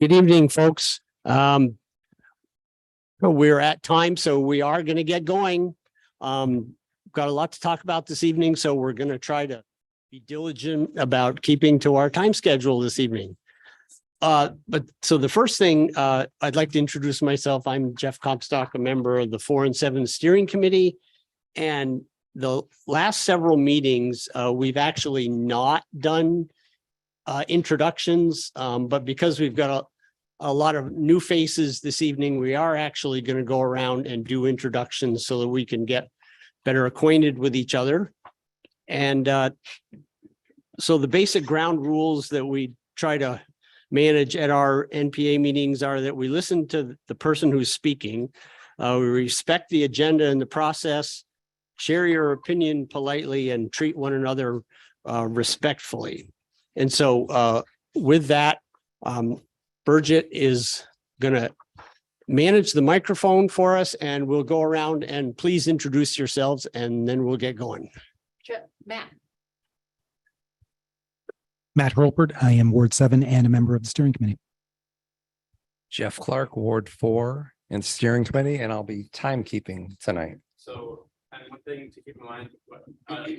Good evening, folks. We're at time, so we are going to get going. Got a lot to talk about this evening, so we're going to try to be diligent about keeping to our time schedule this evening. But so the first thing, I'd like to introduce myself. I'm Jeff Comstock, a member of the 4 and 7 Steering Committee. And the last several meetings, we've actually not done introductions, but because we've got a lot of new faces this evening, we are actually going to go around and do introductions so that we can get better acquainted with each other. And so the basic ground rules that we try to manage at our NPA meetings are that we listen to the person who's speaking, we respect the agenda and the process, share your opinion politely, and treat one another respectfully. And so with that, Bridget is going to manage the microphone for us, and we'll go around and please introduce yourselves, and then we'll get going. Matt. Matt Hurlbert. I am Ward 7 and a member of the steering committee. Jeff Clark, Ward 4 and steering committee, and I'll be timekeeping tonight. So, and one thing to keep in mind,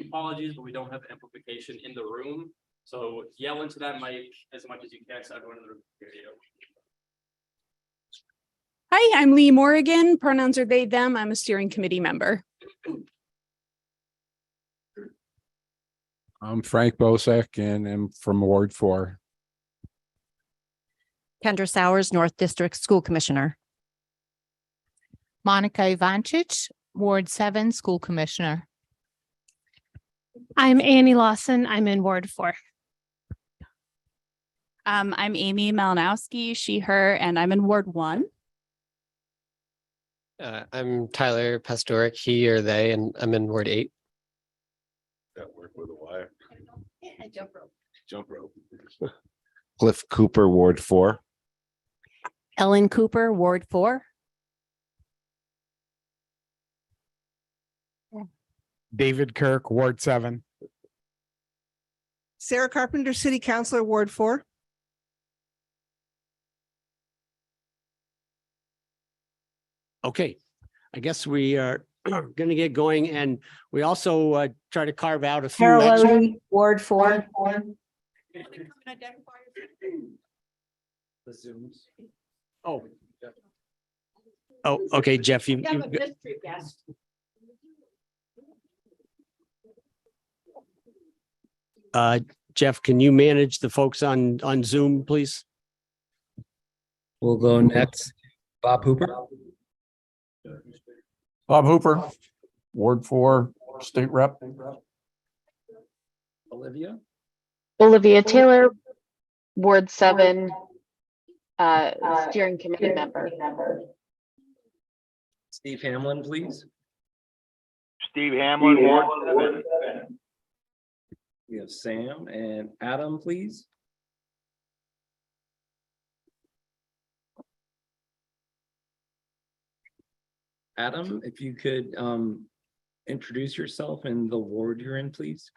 apologies, but we don't have amplification in the room. So yell into that mic as much as you can so everyone in the room can hear you. Hi, I'm Lee Morrigan. Pronouns are they, them. I'm a steering committee member. I'm Frank Bosak and I'm from Ward 4. Kendra Sowers, North District School Commissioner. Monica Ivanchich, Ward 7 School Commissioner. I'm Annie Lawson. I'm in Ward 4. I'm Amy Malinowski, she, her, and I'm in Ward 1. I'm Tyler Pastoric, he or they, and I'm in Ward 8. That work with a wire. Yeah, jump rope. Jump rope. Cliff Cooper, Ward 4. Ellen Cooper, Ward 4. David Kirk, Ward 7. Sarah Carpenter, City Councilor, Ward 4. Okay, I guess we are going to get going, and we also try to carve out a few extra. Ward 4. The Zooms. Oh, okay, Jeff, you have a mystery guest. Jeff, can you manage the folks on Zoom, please? We'll go next. Bob Hooper. Bob Hooper, Ward 4, State Rep. Olivia. Olivia Taylor, Ward 7, steering committee member. Steve Hamlin, please. Steve Hamlin, Ward 7. We have Sam and Adam, please. Adam, if you could introduce yourself and the ward you're in, please.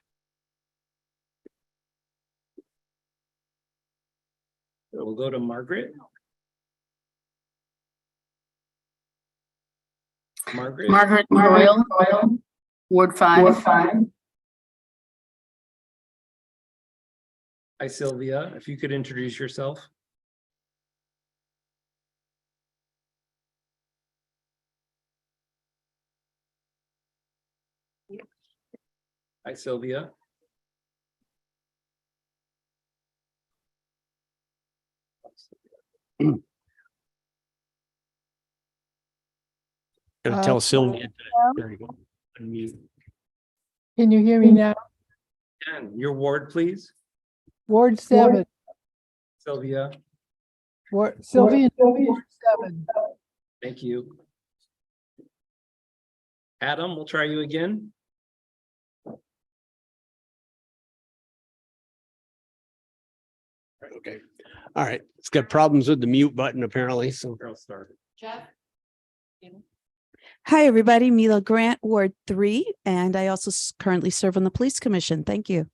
We'll go to Margaret. Margaret Royal, Ward 5. Hi, Sylvia, if you could introduce yourself. Hi, Sylvia. Gonna tell Sylvia. There you go. Unmute. Can you hear me now? And your ward, please. Ward 7. Sylvia. Sylvia, Ward 7. Thank you. Adam, we'll try you again. Okay. All right. It's got problems with the mute button, apparently. So I'll start. Jeff. Hi, everybody. Mila Grant, Ward 3, and I also currently serve on the Police Commission. Thank you.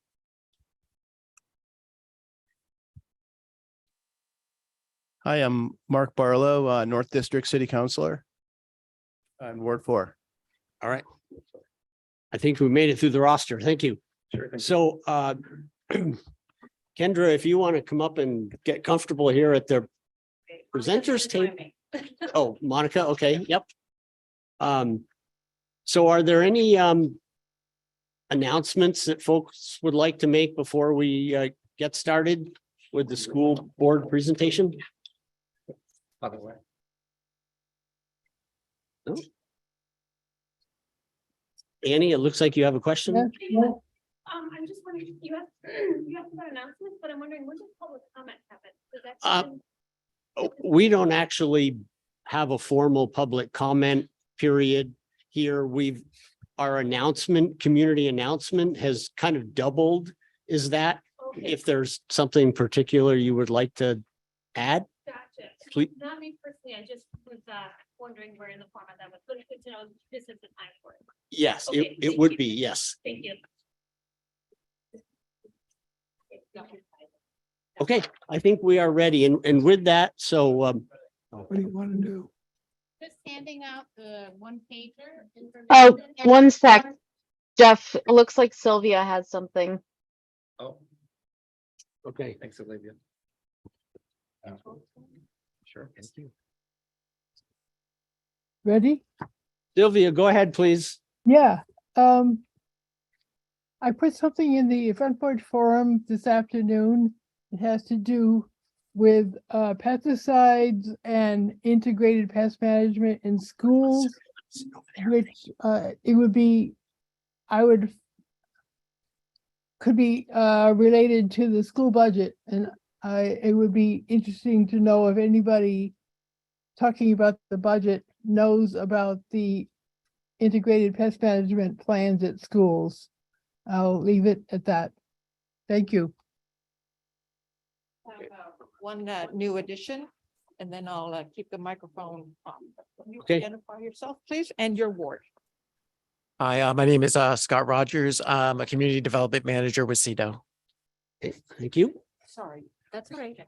Hi, I'm Mark Barlow, North District City Councilor. On Ward 4. All right. I think we made it through the roster. Thank you. Sure. So Kendra, if you want to come up and get comfortable here at the presenters table. Oh, Monica, okay, yep. So are there any announcements that folks would like to make before we get started with the school board presentation? No? Annie, it looks like you have a question. I'm just wondering, you have about announcements, but I'm wondering, when does public comment happen? Does that happen? We don't actually have a formal public comment period here. Our community announcement has kind of doubled. Is that, if there's something particular you would like to add? Gotcha. Please. Not me personally, I just was wondering where in the format that was, but it's good to know this is the time for it. Yes, Okay, it thank would you. be, yes. Thank you. Okay, I think we are ready. And with that, so What do you want to do? Just handing out the one pager. Oh, one sec. Jeff, it looks like Sylvia has something. Oh, okay. thanks, Olivia. Sure, thank you. Ready? Sylvia, go ahead, please. Yeah. I put something in the event board forum this afternoon. It has to do with pesticides and integrated pest management in schools, which could be related to the school budget. And it would be interesting to know if anybody talking about the budget knows about the integrated pest management plans at schools. I'll leave it at that. Thank you. One new addition, and then I'll keep the microphone on. Can you Okay. identify yourself, please, and your ward? Hi, my name is Scott Rogers. I'm a community development manager with CEDO. Okay, thank you. Sorry, that's all right.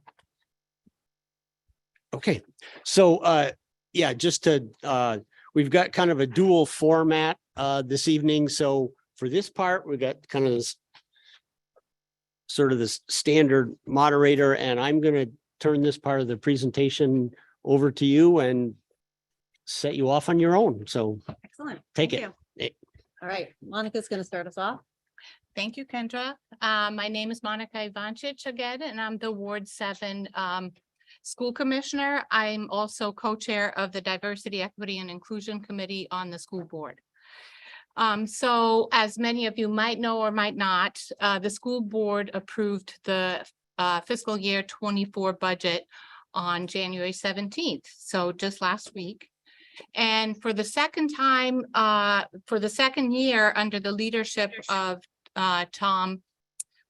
Okay, so yeah, just to we've got kind of a dual format this evening. So for this part, we got kind of this sort of this standard moderator, and I'm going to turn this part of the presentation over to you and set you off on your own. So Excellent. take Thank it. you. All right, Monica's going to start us off. Thank you, Kendra. My name is Monica Ivancic again, and I'm the Ward 7 School Commissioner. I'm also co-chair of the Diversity, Equity, and Inclusion Committee on the school board. So as many of you might know or might not, the school board approved the fiscal year 24 budget on January 17th. So just last week. And for the second time, for the second year under the leadership of Tom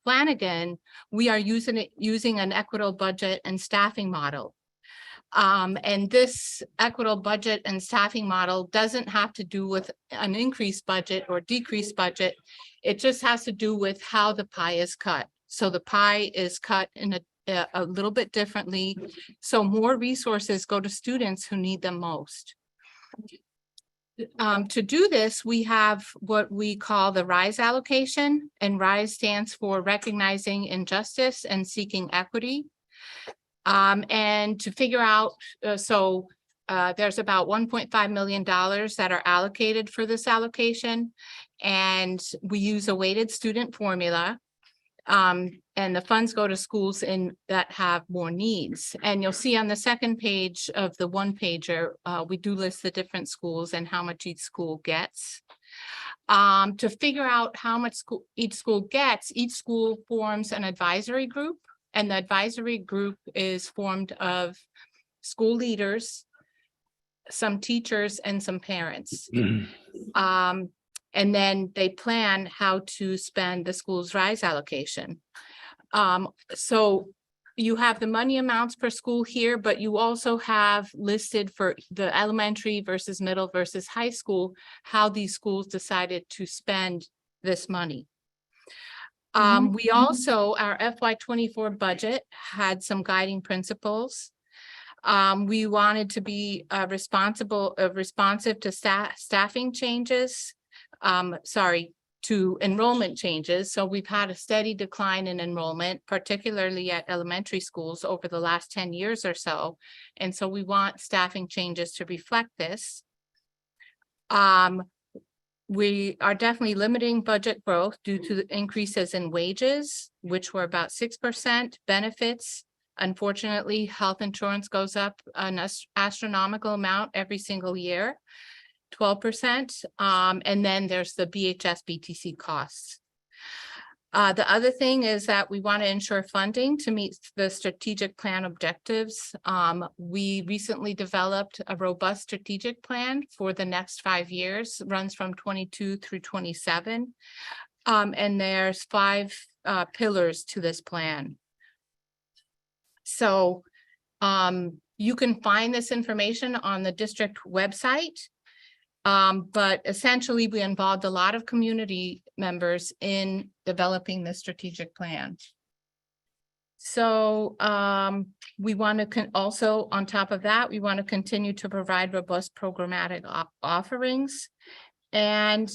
Flanagan, we are using an equitable budget and staffing model. And this equitable budget and staffing model doesn't have to do with an increased budget or decreased budget. It just has to do with how the pie is cut. So the pie is cut in a little bit differently. So more resources go to students who need them most. To do this, we have what we call the RISE allocation, and RISE stands for Recognizing Injustice and Seeking Equity. And to figure out, there's about $1.5 million that are allocated for this allocation. And we use a weighted student formula. And the funds go to schools that have more needs. And you'll see on the second page of the one pager, we do list the different schools and how much each school gets. To figure out how much each school gets, each school forms an advisory group. And the advisory group is formed of school leaders, some teachers, and some parents. And then they plan how to spend the school's RISE allocation. So you have the money amounts per school here, but you also have listed for the elementary versus middle versus high school, how these schools decided to spend this money. We also, our FY24 budget had some guiding principles. We wanted to be responsive to staffing changes. To enrollment changes. So we've had a steady decline in enrollment, particularly at elementary schools over the last 10 years or so. And so we want staffing changes to reflect this. We are definitely limiting budget growth due to the increases in wages, which were about 6%. Benefits, unfortunately, health insurance goes up an astronomical amount every single year. 12%, and then there's the BHS BTC costs. The other thing is that we want to ensure funding to meet the strategic plan objectives. We recently developed a robust strategic plan for the next 5 years, runs from 22 through 27. And there's 5 pillars to this plan. So you can find this information on the district website. But essentially, we involved a lot of community members in developing the strategic plan. So we want to also, on top of that, we want to continue to provide robust programmatic offerings and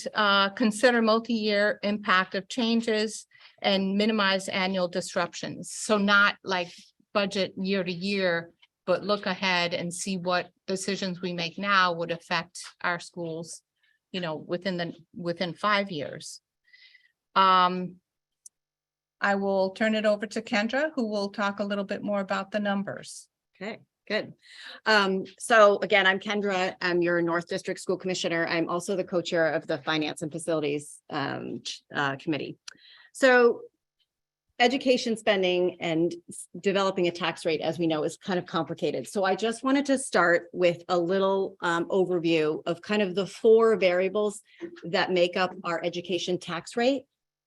consider multi-year impact of changes and minimize annual disruptions. So not like budget year to year, but look ahead and see what decisions we make now would affect our schools, you know, within 5 years. I will turn it over to Kendra, who will talk a little bit more about the numbers. Okay, good. So again, I'm Kendra. I'm your North District School Commissioner. I'm also the co-chair of the Finance and Facilities Committee. So education spending and developing a tax rate, as we know, is kind of complicated. So I just wanted to start with a little overview of kind of the 4 variables that make up our education tax rate,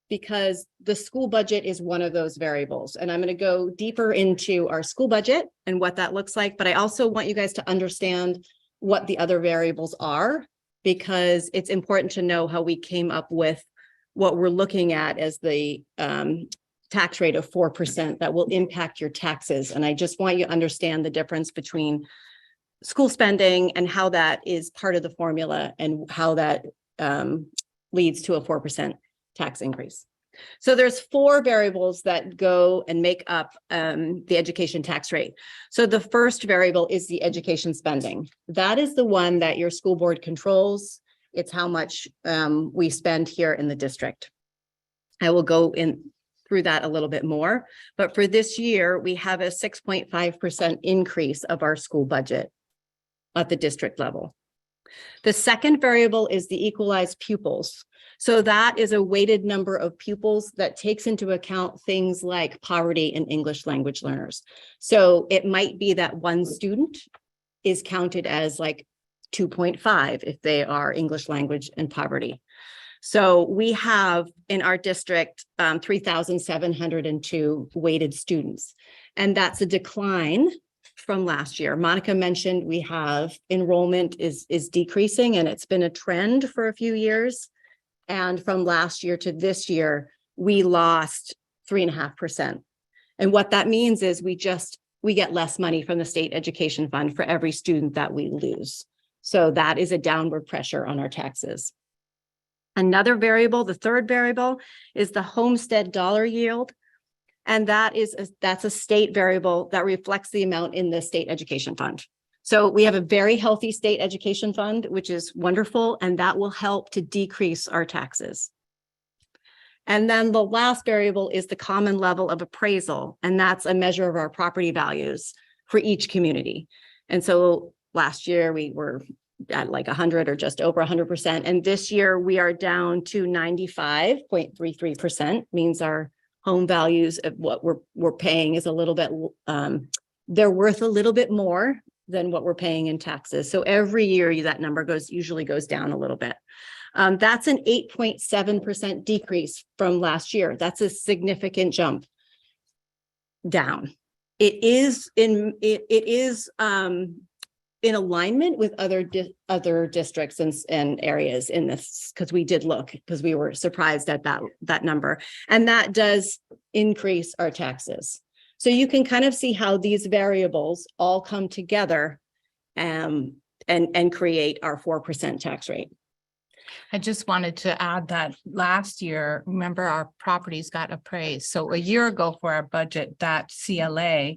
because the school budget is one of those variables. And I'm going to go deeper into our school budget and what that looks like. But I also want you guys to understand what the other variables are, because it's important to know how we came up with what we're looking at as the tax rate of 4% that will impact your taxes. And I just want you to understand the difference between school spending and how that is part of the formula and how that leads to a 4% tax increase. So there's 4 variables that go and make up the education tax rate. So the first variable is the education spending. That is the one that your school board controls. It's how much we spend here in the district. I will go through that a little bit more, but for this year, we have a 6.5% increase of our school budget at the district level. The second variable is the equalized pupils. So that is a weighted number of pupils that takes into account things like poverty and English language learners. So it might be that one student is counted as like 2.5 if they are English language and poverty. So we have in our district 3,702 weighted students, and that's a decline from last year. Monica mentioned we have enrollment is decreasing, and it's been a trend for a few years. And from last year to this year, we lost 3.5%. And what that means is we get less money from the state education fund for every student that we lose. So that is a downward pressure on our taxes. Another variable, the third variable, is the homestead dollar yield. And that's a state variable that reflects the amount in the state education fund. So we have a very healthy state education fund, which is wonderful, and that will help to decrease our taxes. And then the last variable is the common level of appraisal, and that's a measure of our property values for each community. And so last year we were at like 100 or just over 100%. And this year we are down to 95.33%, means our home values of what we're paying is a little bit, they're worth a little bit more than what we're paying in taxes. So every year that number usually goes down a little bit. That's an 8.7% decrease from last year. That's a significant jump down. It is in alignment with other districts and areas in this, because we did look, because we were surprised at that number, and that does increase our taxes. So you can kind of see how these variables all come together and create our 4% tax rate. I just wanted to add that last year, remember, our properties got appraised. So a year ago for our budget, that CLA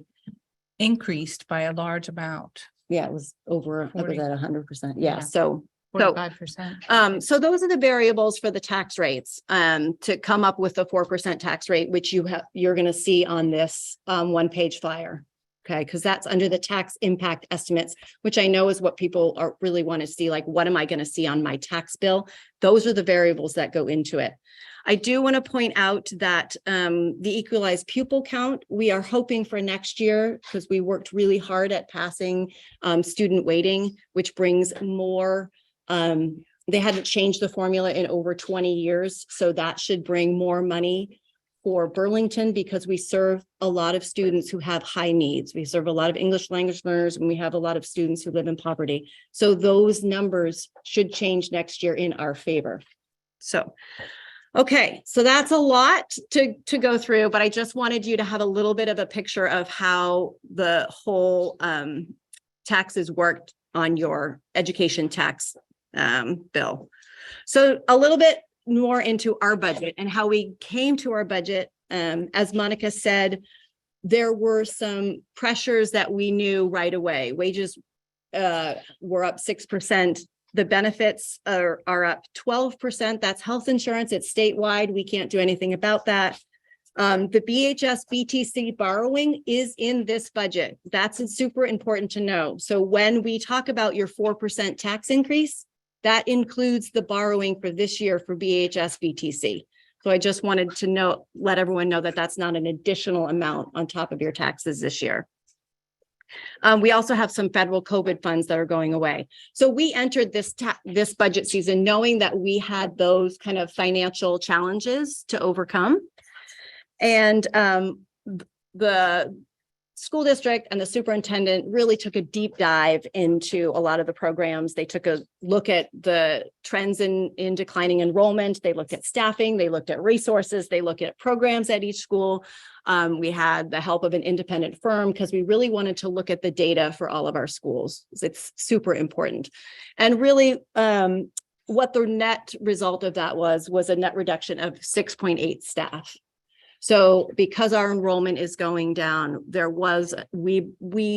increased by a large amount. Yeah, it was over, it was 40. at 100%. Yeah. Yeah, so 45%. so those are the variables for the tax rates, to come up with the 4% tax rate, which you're going to see on this, one-page flyer. Okay, because that's under the tax impact estimates, which I know is what people really want to see. Like, what am I going to see on my tax bill? Those are the variables that go into it. I do want to point out that the equalized pupil count, we are hoping for next year, because we worked really hard at passing student weighting, which brings more. They hadn't changed the formula in over 20 years, so that should bring more money for Burlington, because we serve a lot of students who have high needs. We serve a lot of English language learners, and we have a lot of students who live in poverty. So those numbers should change next year in our favor. So, okay, so that's a lot to go through, but I just wanted you to have a little bit of a picture of how the whole taxes worked on your education tax bill. So a little bit more into our budget and how we came to our budget. As Monica said, there were some pressures that we knew right away. Wages were up 6%. The benefits are up 12%. That's health insurance. It's statewide. We can't do anything about that. The BHS BTC borrowing is in this budget. That's super important to know. So when we talk about your 4% tax increase, that includes the borrowing for this year for BHS BTC. So I just wanted to let everyone know that that's not an additional amount on top of your taxes this year. We also have some federal COVID funds that are going away. So we entered this budget season knowing that we had those kind of financial challenges to overcome. And the school district and the superintendent really took a deep dive into a lot of the programs. They took a look at the trends in declining enrollment. They looked at staffing. They looked at resources. They looked at programs at each school. We had the help of an independent firm because we really wanted to look at the data for all of our schools. It's super important. And really, what the net result of that was a net reduction of 6.8 staff. So because our enrollment is going down, there was, we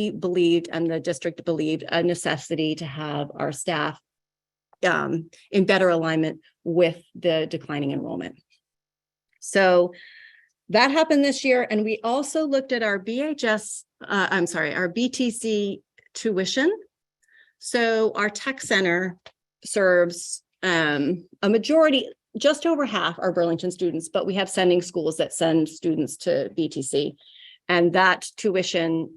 believed, and the district believed, a necessity to have our staff in better alignment with the declining enrollment. So that happened this year. And we also looked at our our BTC tuition. So our tech center serves a majority, just over half are Burlington students, but we have sending schools that send students to BTC. And that tuition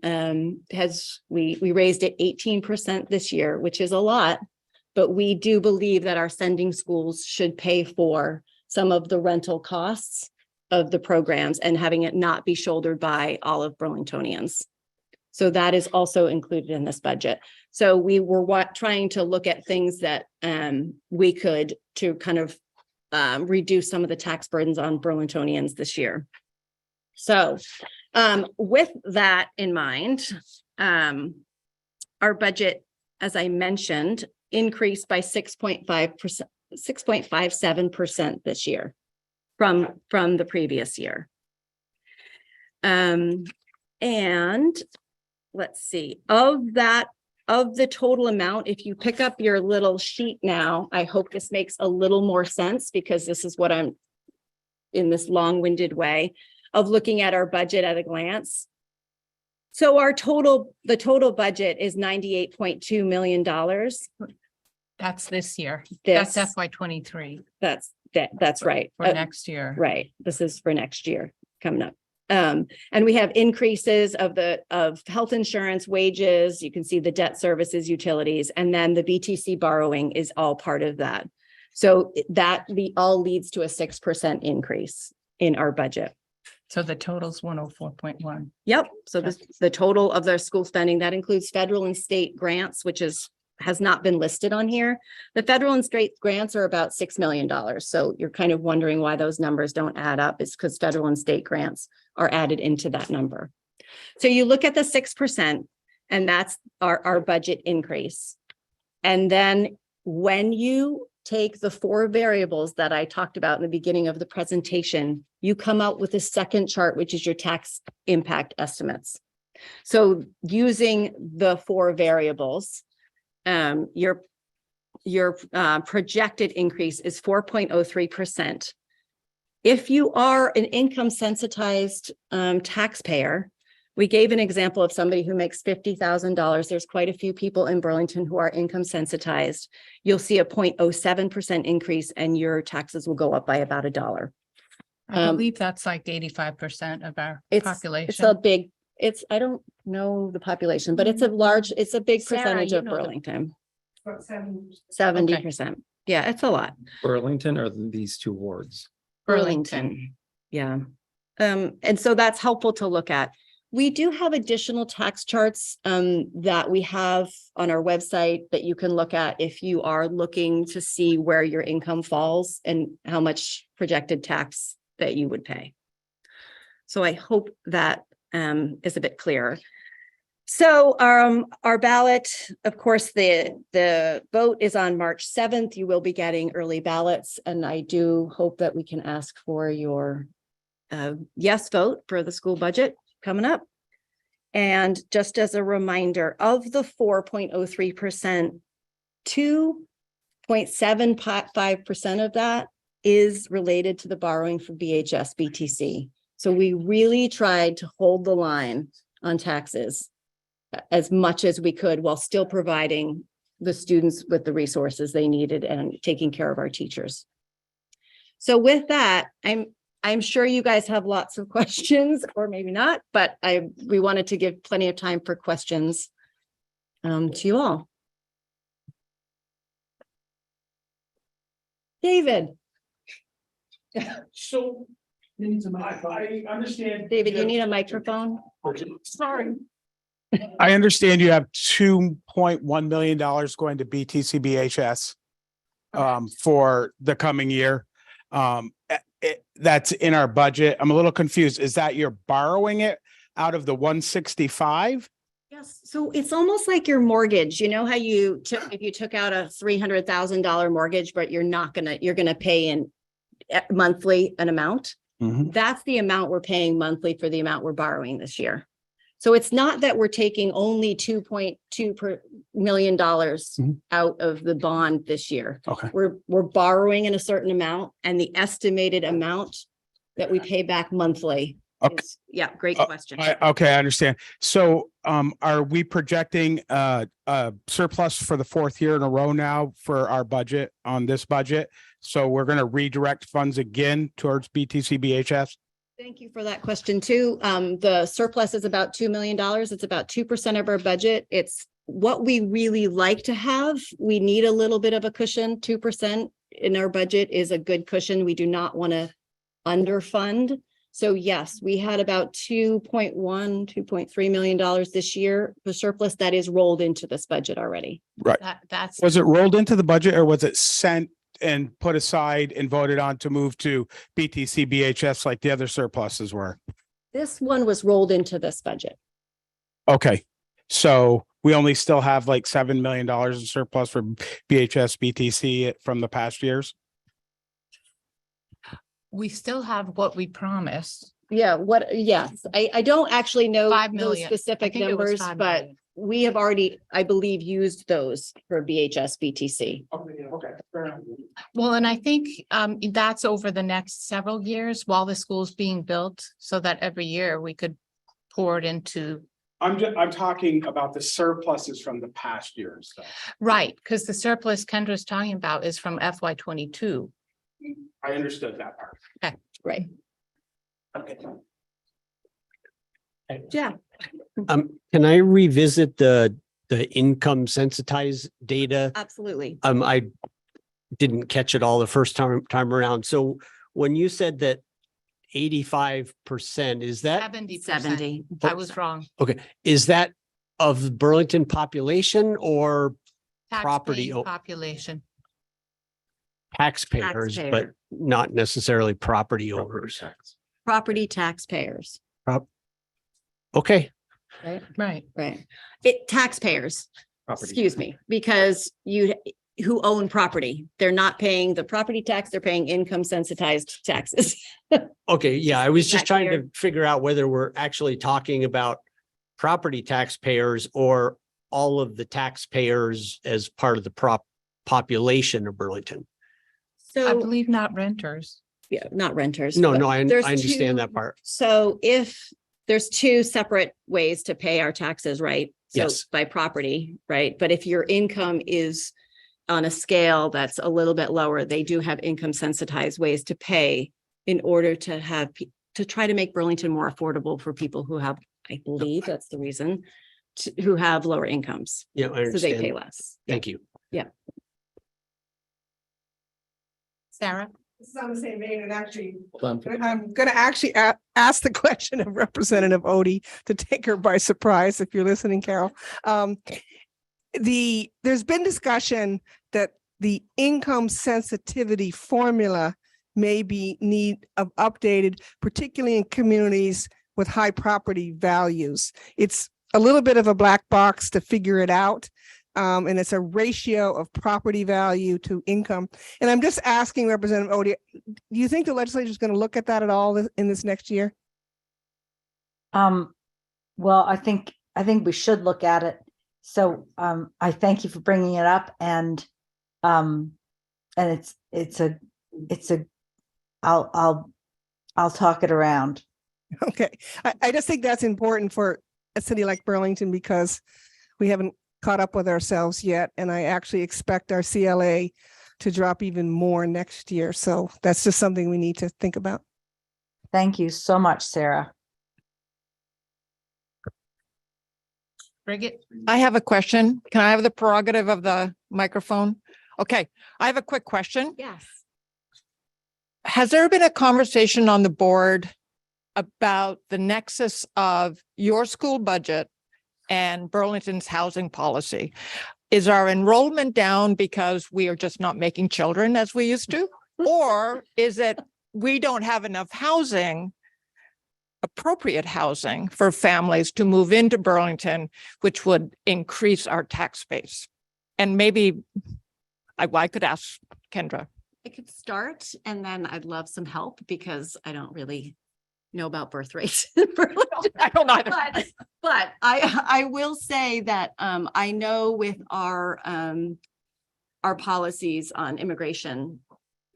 we raised it 18% this year, which is a lot, but we do believe that our sending schools should pay for some of the rental costs of the programs and having it not be shouldered by all of Burlingtonians. So that is also included in this budget. So we were trying to look at things that we could to kind of reduce some of the tax burdens on Burlingtonians this year. So with that in mind, our budget, as I mentioned, increased by 6.57% this year from the previous year. And let's see, of the total amount, if you pick up your little sheet now, I hope this makes a little more sense because this is what I'm in this long-winded way of looking at our budget at a glance. So the total budget is $98.2 million. That's this year. That's FY23. That's right. For next year. Right. This is for next year coming up. And we have increases of health insurance, wages. You can see the debt services, utilities, and then the BTC borrowing is all part of that. So that all leads to a 6% increase in our budget. So the total's 104.1. Yep. So the total of their school spending, that includes federal and state grants, which has not been listed on here. The federal and state grants are about $6 million. So you're kind of wondering why those numbers don't add up. It's because federal and state grants are added into that number. So you look at the 6%, and that's our budget increase. And then when you take the 4 variables that I talked about in the beginning of the presentation, you come out with a second chart, which is your tax impact estimates. So using the 4 variables, your projected increase is 4.03%. If you are an income sensitized taxpayer, we gave an example of somebody who makes $50,000. There's quite a few people in Burlington who are income sensitized. You'll see a 0.07% increase and your taxes will go up by about $1. I believe that's like 85% of our It's population. a big, I don't know the population, but it's a big Sarah, percentage you of know the- Burlington. 70%. Yeah, it's a lot. Burlington or these 2 wards? Burlington. Yeah. And so that's helpful to look at. We do have additional tax charts that we have on our website that you can look at if you are looking to see where your income falls and how much projected tax that you would pay. So I hope that is a bit clearer. So our ballot, of course, the vote is on March 7th. You will be getting early ballots, and I do hope that we can ask for your yes vote for the school budget coming up. And just as a reminder, of the 4.03%, 2.75% of that is related to the borrowing for BHS BTC. So we really tried to hold the line on taxes as much as we could while still providing the students with the resources they needed and taking care of our teachers. So with that, I'm sure you guys have lots of questions, or maybe not, but we wanted to give plenty of time for questions to you all. David. So I understand. David, you need a microphone. Sorry. I understand you have $2.1 million going to BTCBHS for the coming year. That's in our budget. I'm a little confused. Is that you're borrowing it out of the 165? Yes, so it's almost like your mortgage. You know how if you took out a $300,000 mortgage, but you're gonna pay in monthly an amount. That's the amount we're paying monthly for the amount we're borrowing this year. So it's not that we're taking only $2.2 million out of the bond this year. Okay. We're borrowing in a certain amount, and the estimated amount that we pay back monthly. Okay. Yeah, great question. Okay, I understand. So are we projecting a surplus for the 4th year in a row now for our budget on this budget? So we're going to redirect funds again towards BTCBHS? Thank you for that question too. The surplus is about $2 million. It's about 2% of our budget. It's what we really like to have. We need a little bit of a cushion. 2% in our budget is a good cushion. We do not want to underfund. So yes, we had about $2.3 million this year. The surplus that is rolled into this budget already. Right. Was it rolled into the budget, or was it sent and put aside and voted on to move to BTCBHS like the other surpluses were? This one was rolled into this budget. Okay. So we only still have like $7 million in surplus for BHS BTC from the past years? We still have what we promised. Yeah, yes. I don't actually know 5 those million. specific I think it was numbers, 5 but million. we have already, I believe, used those for BHS BTC. Okay. Well, and I think that's over the next several years while the school's being built, so that every year we could pour it into. I'm talking about the surpluses from the past years. Right, because the surplus Kendra's talking about is from FY 22. I understood that part. Okay, right. Okay. Yeah. Can I revisit the income sensitized data? Absolutely. I didn't catch it all the first time around. So when you said that 85%, is that 70%? I was wrong. Okay, is that of Burlington population or property Tax-paying population. taxpayers, but Taxpayer. not necessarily property owners? Property taxpayers. Okay, Right. Right. Taxpayers, excuse me, because who own property, they're not paying the property tax, they're paying income sensitized taxes. okay, yeah, I was Is just that trying clear? to figure out whether we're actually talking about property taxpayers or all of the taxpayers as part of the population of Burlington. I So, believe not renters. yeah, not renters. No, but no, I there's understand two- that part. So if there's two separate ways to pay our taxes, right? So Yes. by property, right? But if your income is on a scale that's a little bit lower, they do have income sensitized ways to pay in order to have, to try to make Burlington more affordable for people who have, I believe that's the reason, who have lower incomes. Yeah, I So they understand. pay less. Thank you. Yeah. Sarah? This is on the same vein, and actually, Hold on. I'm gonna actually ask the question of Representative Odie to take her by surprise, if you're listening, Carol. There's been discussion that the income sensitivity formula may be need of updated, particularly in communities with high property values. It's a little bit of a black box to figure it out. And it's a ratio of property value to income. And I'm just asking Representative Odie, do you think the legislature is going to look at that at all in this next year? Well, I think we should look at it. So I thank you for bringing it up, and I'll talk it around. Okay, I just think that's important for a city like Burlington because we haven't caught up with ourselves yet. And I actually expect our CLA to drop even more next year. So that's just something we need to think about. Thank you so much, Sarah. Bridget? I have a question. Can I have the prerogative of the microphone? Okay, I have a quick question. Yes. Has there been a conversation on the board about the nexus of your school budget and Burlington's housing policy? Is our enrollment down because we are just not making children as we used to? Or is it we don't have enough housing, appropriate housing for families to move into Burlington, which would increase our tax base? And maybe I could ask Kendra. I could start and then I'd love some help because I don't really know about birth rates. I don't either. But I will say that I know with our policies on immigration,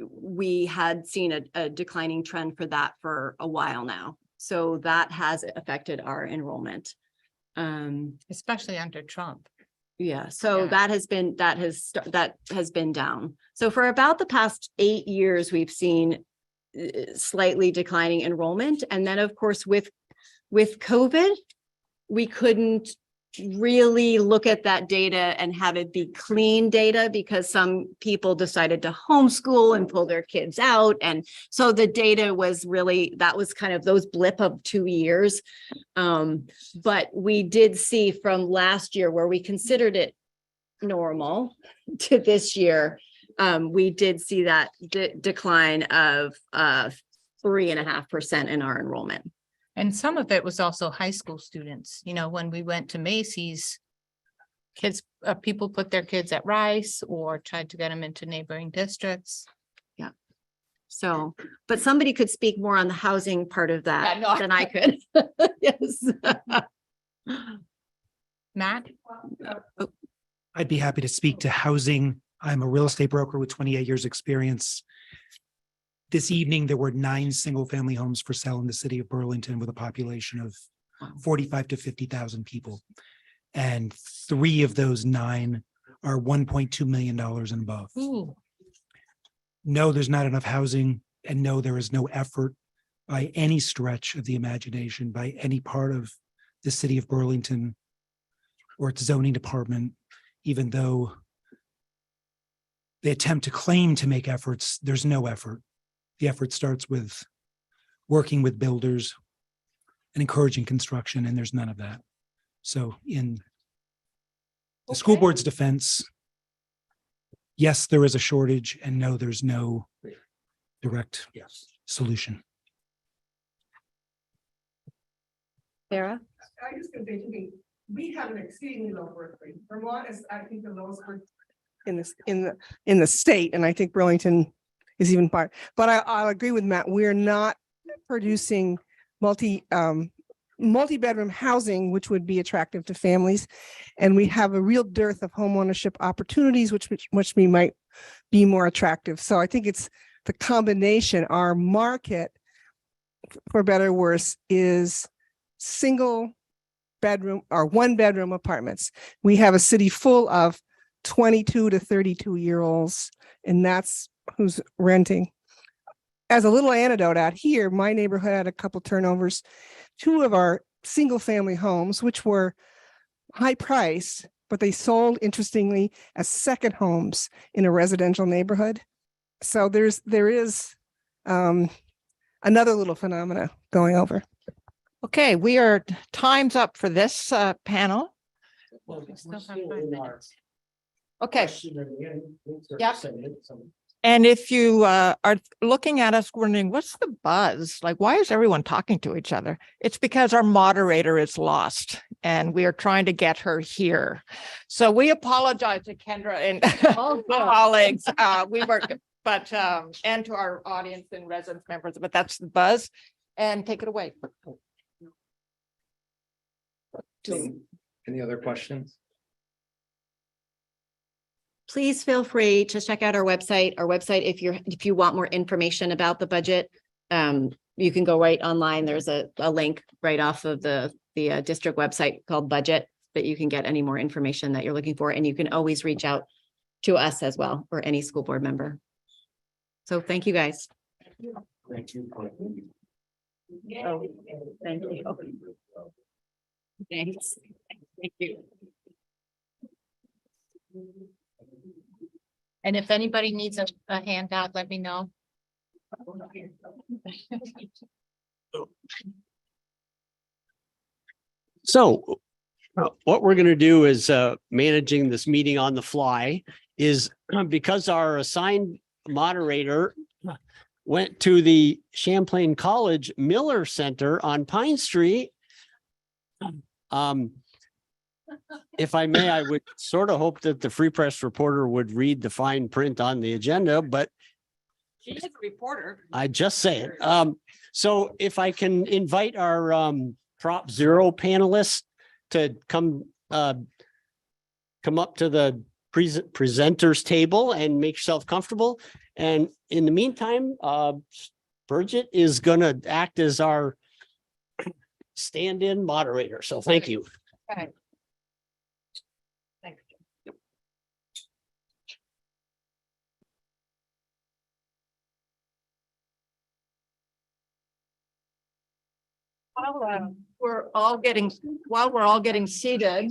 we had seen a declining trend for that for a while now. So that has affected our enrollment. Especially under Trump. Yeah, so that has been down. So for about the past 8 years, we've seen slightly declining enrollment. And then of course, with COVID, we couldn't really look at that data and have it be clean data because some people decided to homeschool and pull their kids out. And so the data was really, that was kind of those blip of 2 years. But we did see from last year where we considered it normal to this year, we did see that decline of 3.5% in our enrollment. And some of it was also high school students. You know, when we went to Macy's, people put their kids at Rice or tried to get them into neighboring districts. Yeah. So, but somebody could speak more on the housing part of that than I could. Yes. Matt? I'd be happy to speak to housing. I'm a real estate broker with 28 years experience. This evening, there were 9 single-family homes for sale in the city of Burlington with a population of 45 to 50,000 people. And 3 of those 9 are $1.2 million and above. Ooh. No, there's not enough housing, and no, there is no effort by any stretch of the imagination by any part of the city of Burlington or its zoning department, even though they attempt to claim to make efforts, there's no effort. The effort starts with working with builders and encouraging construction, and there's none of that. So in the school board's defense, yes, there is a shortage, and no, there's no direct solution. Sarah? I just gonna say to me, we have an exceedingly low birth rate. Vermont is, I think, the lowest birth in this, in the state, and I think Burlington is even part. But I'll agree with Matt. We're not producing multi-bedroom housing, which would be attractive to families. And we have a real dearth of homeownership opportunities, which we might be more attractive. So I think it's the combination. Our market, for better or worse, is single bedroom or one bedroom apartments. We have a city full of 22 to 32-year-olds, and that's who's renting. As a little anecdote out here, my neighborhood had a couple turnovers. Two of our single family homes, which were high price, but they sold interestingly as second homes in a residential neighborhood. So there is another little phenomena going over. Okay, we are, time's up for this panel. Okay. Yep. And if you are looking at us wondering, what's the buzz? Like, why is everyone talking to each other? It's because our moderator is lost and we are trying to get her here. So we apologize to Kendra and colleagues. And to our audience and residence members, but that's the buzz. And take it away. Any other questions? Please feel free to check out our website. If you want more information about the budget, you can go right online. There's a link right off of the district website called Budget that you can get any more information that you're looking for. And you can always reach out to us as well, or any school board member. So thank you, guys. Thank you. Oh, thank you. Thanks. Thank you. And if anybody needs a handout, let me know. So what we're going to do is managing this meeting on the fly is because our assigned moderator went to the Champlain College Miller Center on Pine Street. If I may, I would sort of hope that the Free Press reporter would read the fine print on the agenda, but She is a reporter. I just say it. So if I can invite our Prop Zero panelists to come up to the presenters table and make yourself comfortable. And in the meantime, Bridget is going to act as our stand-in moderator. So thank you. Okay. Thanks. While we're all getting seated,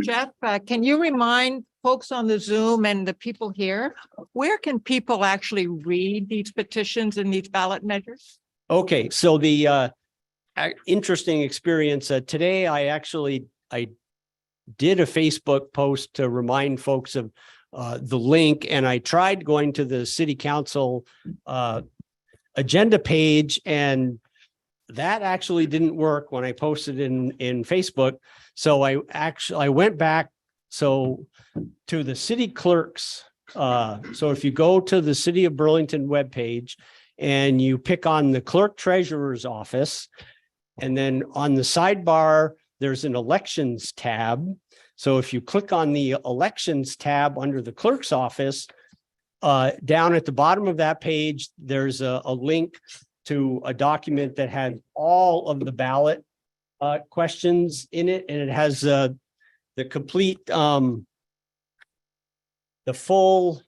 Jeff, can you remind folks on the Zoom and the people here, where can people actually read these petitions and these ballot measures? Okay, so the interesting experience today, I did a Facebook post to remind folks of the link, and I tried going to the city council agenda page, and that actually didn't work when I posted in Facebook. So I went back to the city clerk's. So if you go to the City of Burlington webpage and you pick on the clerk treasurer's office, and then on the sidebar, there's an elections tab. So if you click on the elections tab under the clerk's office, down at the bottom of that page, there's a link to a document that had all of the ballot questions in it, and it has the complete, the full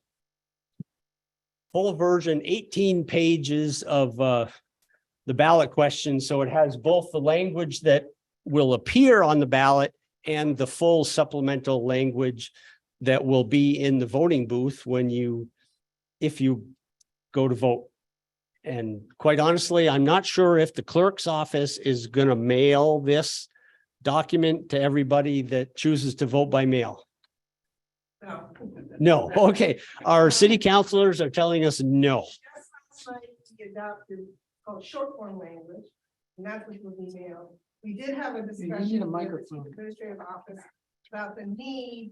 version, 18 pages of the ballot questions. So it has both the language that will appear on the ballot and the full supplemental language that will be in the voting booth if you go to vote. And quite honestly, I'm not sure if the clerk's office is going to mail this document to everybody that chooses to vote by mail. No. Okay. Our city councilors are telling us no. Adopted called short form language, And that's what was emailed. We did have a need discussion a with the microphone. administrative office about the need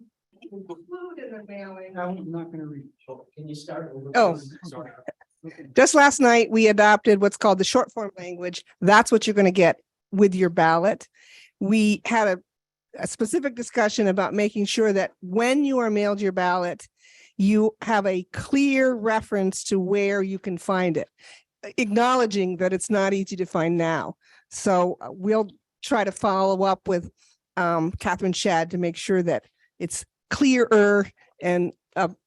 to include in the mailing. I'm not going to read. Can you start? Oh. Just last night, we adopted what's called the short form language. That's what you're going to get with your ballot. We had a specific discussion about making sure that when you are mailed your ballot, you have a clear reference to where you can find it, acknowledging that it's not easy to find now. So we'll try to follow up with Catherine Shad to make sure that it's clearer and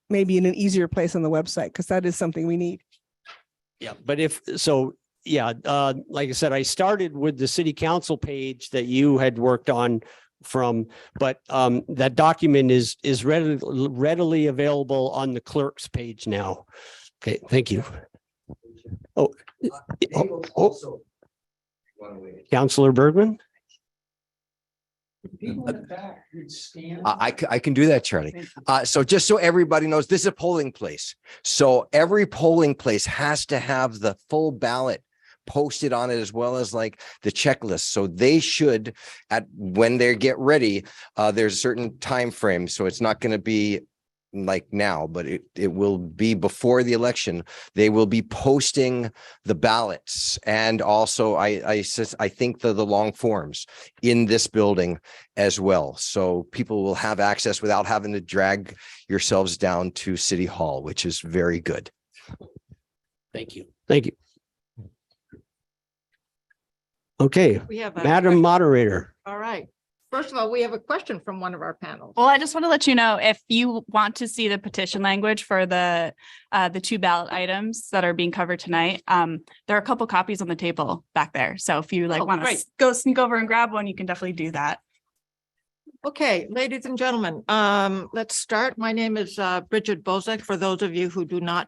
maybe in an easier place on the website, because that is something we need. Yeah, but like I said, I started with the city council page that you had worked on but that document is readily available on the clerk's page now. Okay, thank you. Councillor Bergman? I can do that, Charlie. So just so everybody knows, this is a polling place. So every polling place has to have the full ballot posted on it, as well as like the checklist. So they should, when they get ready, there's a certain time frame. So it's not going to be like now, but it will be before the election. They will be posting the ballots, and also I think the long forms in this building as well. So people will have access without having to drag yourselves down to City Hall, which is very good. Thank you. Thank you. Okay, We have Madam Moderator. All right. First of all, we have a question from one of our panels. Well, I just want to let you know, if you want to see the petition language for the two ballot items that are being covered tonight, there are a couple copies on the table back there. So if you want to go sneak over and grab one, you can definitely do that. Okay, ladies and gentlemen, let's start. My name is Bridget Bozek. For those of you who do not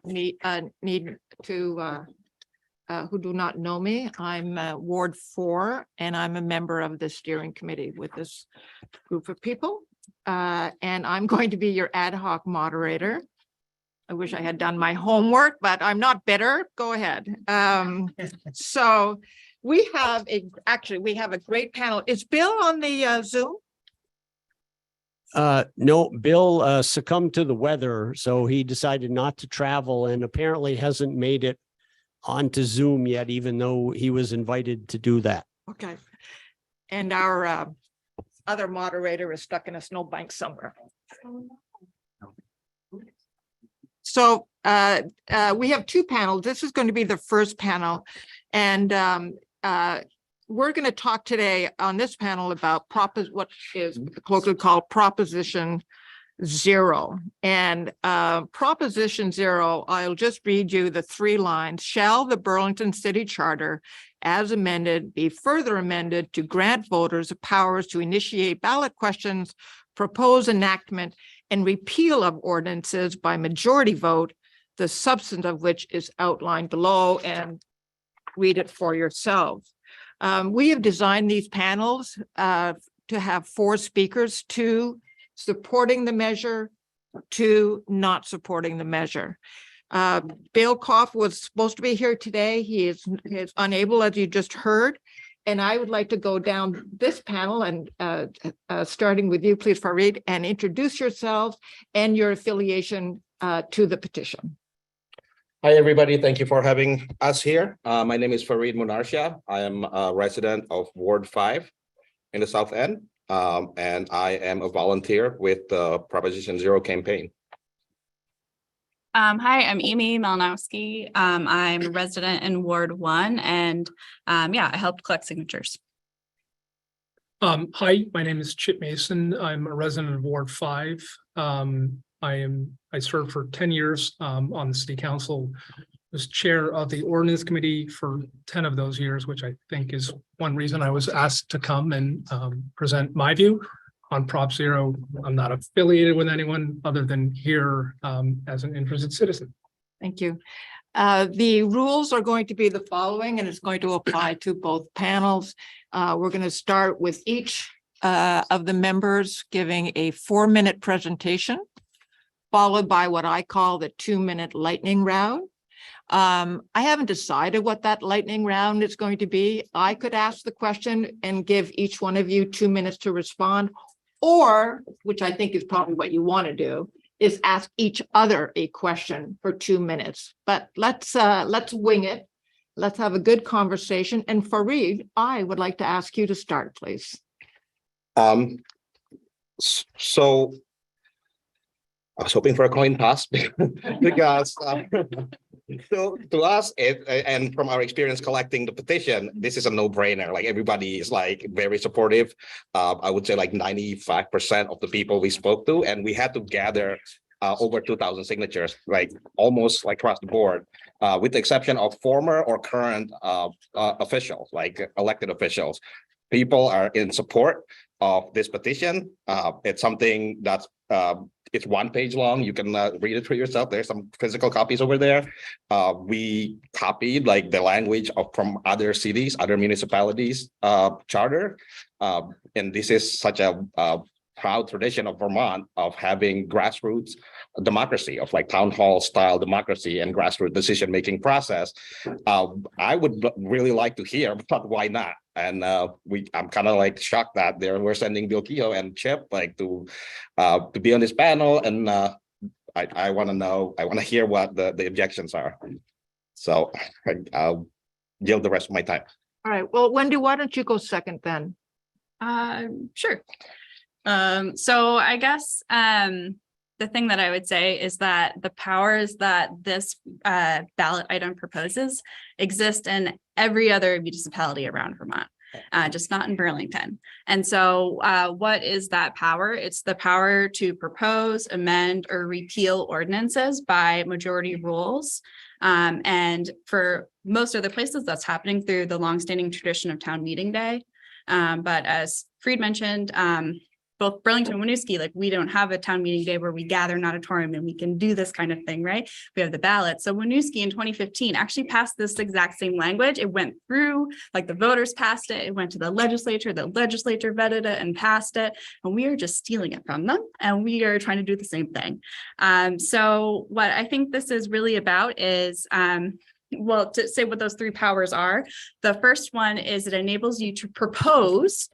who do not know me, I'm Ward 4, and I'm a member of the steering committee with this group of people. And I'm going to be your ad hoc moderator. I wish I had done my homework, but I'm not bitter. Go ahead. So we have a great panel. Is Bill on the Zoom? No, Bill succumbed to the weather, so he decided not to travel, and apparently hasn't made it onto Zoom yet, even though he was invited to do that. Okay. And our other moderator is stuck in a snowbank somewhere. So we have two panels. This is going to be the first panel. And we're going to talk today on this panel about what is colloquially called Proposition 0. And Proposition 0, I'll just read you the 3 lines. Shall the Burlington City Charter, as amended, be further amended to grant voters powers to initiate ballot questions, propose enactment, and repeal of ordinances by majority vote, the substance of which is outlined below, and read it for yourselves. We have designed these panels to have 4 speakers, 2 supporting the measure, 2 not supporting the measure. Bill Koff was supposed to be here today. He is unable, as you just heard. And I would like to go down this panel and starting with you, please, Farid, and introduce yourselves and your affiliation to the petition. Hi, everybody. Thank you for having us here. My name is Farid Munarshah. I am a resident of Ward 5 in the South End. And I am a volunteer with the Proposition 0 campaign. Hi, I'm Amy Malinowski. I'm a resident in Ward 1, and I helped collect signatures. Hi, my name is Chip Mason. I'm a resident of Ward 5. I served for 10 years on the city council, was chair of the ordinance committee for 10 of those years, which I think is one reason I was asked to come and present my view on Prop 0. I'm not affiliated with anyone other than here as an interested citizen. Thank you. The rules are going to be the following, and it's going to apply to both panels. We're going to start with each of the members giving a 4-minute presentation, followed by what I call the 2-minute lightning round. I haven't decided what that lightning round is going to be. I could ask the question and give each one of you 2 minutes to respond. Or, which I think is probably what you want to do, is ask each other a question for 2 minutes. But let's wing it. Let's have a good conversation. And Fareed, I would like to ask you to start, please. So I was hoping for a coin toss because so to us, and from our experience collecting the petition, this is a no-brainer. Like everybody is like very supportive. I would say like 95% of the people we spoke to, and we had to gather over 2,000 signatures, like almost like across the board, with the exception of former or current officials, like elected officials. People are in support of this petition. It's something that's it's 1 page long. You can read it for yourself. There's some physical copies over there. We copied like the language from other cities, other municipalities charter. And this is such a proud tradition of Vermont of having grassroots democracy, of like town hall style democracy and grassroots decision-making process. I would really like to hear, but why not? And I'm kind of like shocked that we're sending Bill Keogh and Chip like to be on this panel, and I want to know, I want to hear what the objections are. So I'll yield the rest of my time. All right. Well, Wendy, why don't you go second then? Sure. So I guess the thing that I would say is that the powers that this ballot item proposes exist in every other municipality around Vermont, just not in Burlington. And so what is that power? It's the power to propose, amend, or repeal ordinances by majority rules. And for most other places, that's happening through the longstanding tradition of town meeting day. But as Freed mentioned, both Burlington and Winooski, like we don't have a town meeting day where we gather in an auditorium and we can do this kind of thing, right? We have the ballot. So Winooski in 2015 actually passed this exact same language. It went through, like the voters passed it. It went to the legislature vetted it and passed it. And we are just stealing it from them. And we are trying to do the same thing. So what I think this is really about is, well, to say what those 3 powers are, the first one is it enables you to propose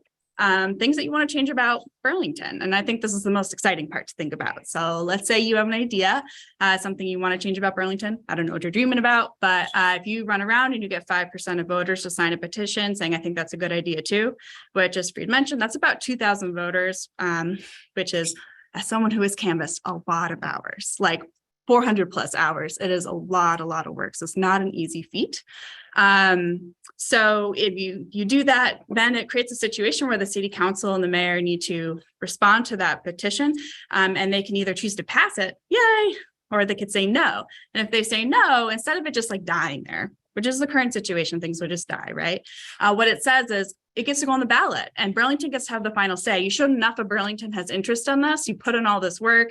things that you want to change about Burlington. And I think this is the most exciting part to think about. So let's say you have an idea, something you want to change about Burlington. I don't know what you're dreaming about, but if you run around and you get 5% of voters to sign a petition saying, I think that's a good idea too, which as Freed mentioned, that's about 2,000 voters, which is, as someone who has canvassed a lot of hours, like 400 plus hours. It is a lot of work. So it's not an easy feat. So if you do that, then it creates a situation where the city council and the mayor need to respond to that petition. And they can either choose to pass it, yay, or they could say no. And if they say no, instead of it just like dying there, which is the current situation, things would just die, right? What it says is it gets to go on the ballot and Burlington gets to have the final say. You showed enough of Burlington has interest in this. You put in all this work.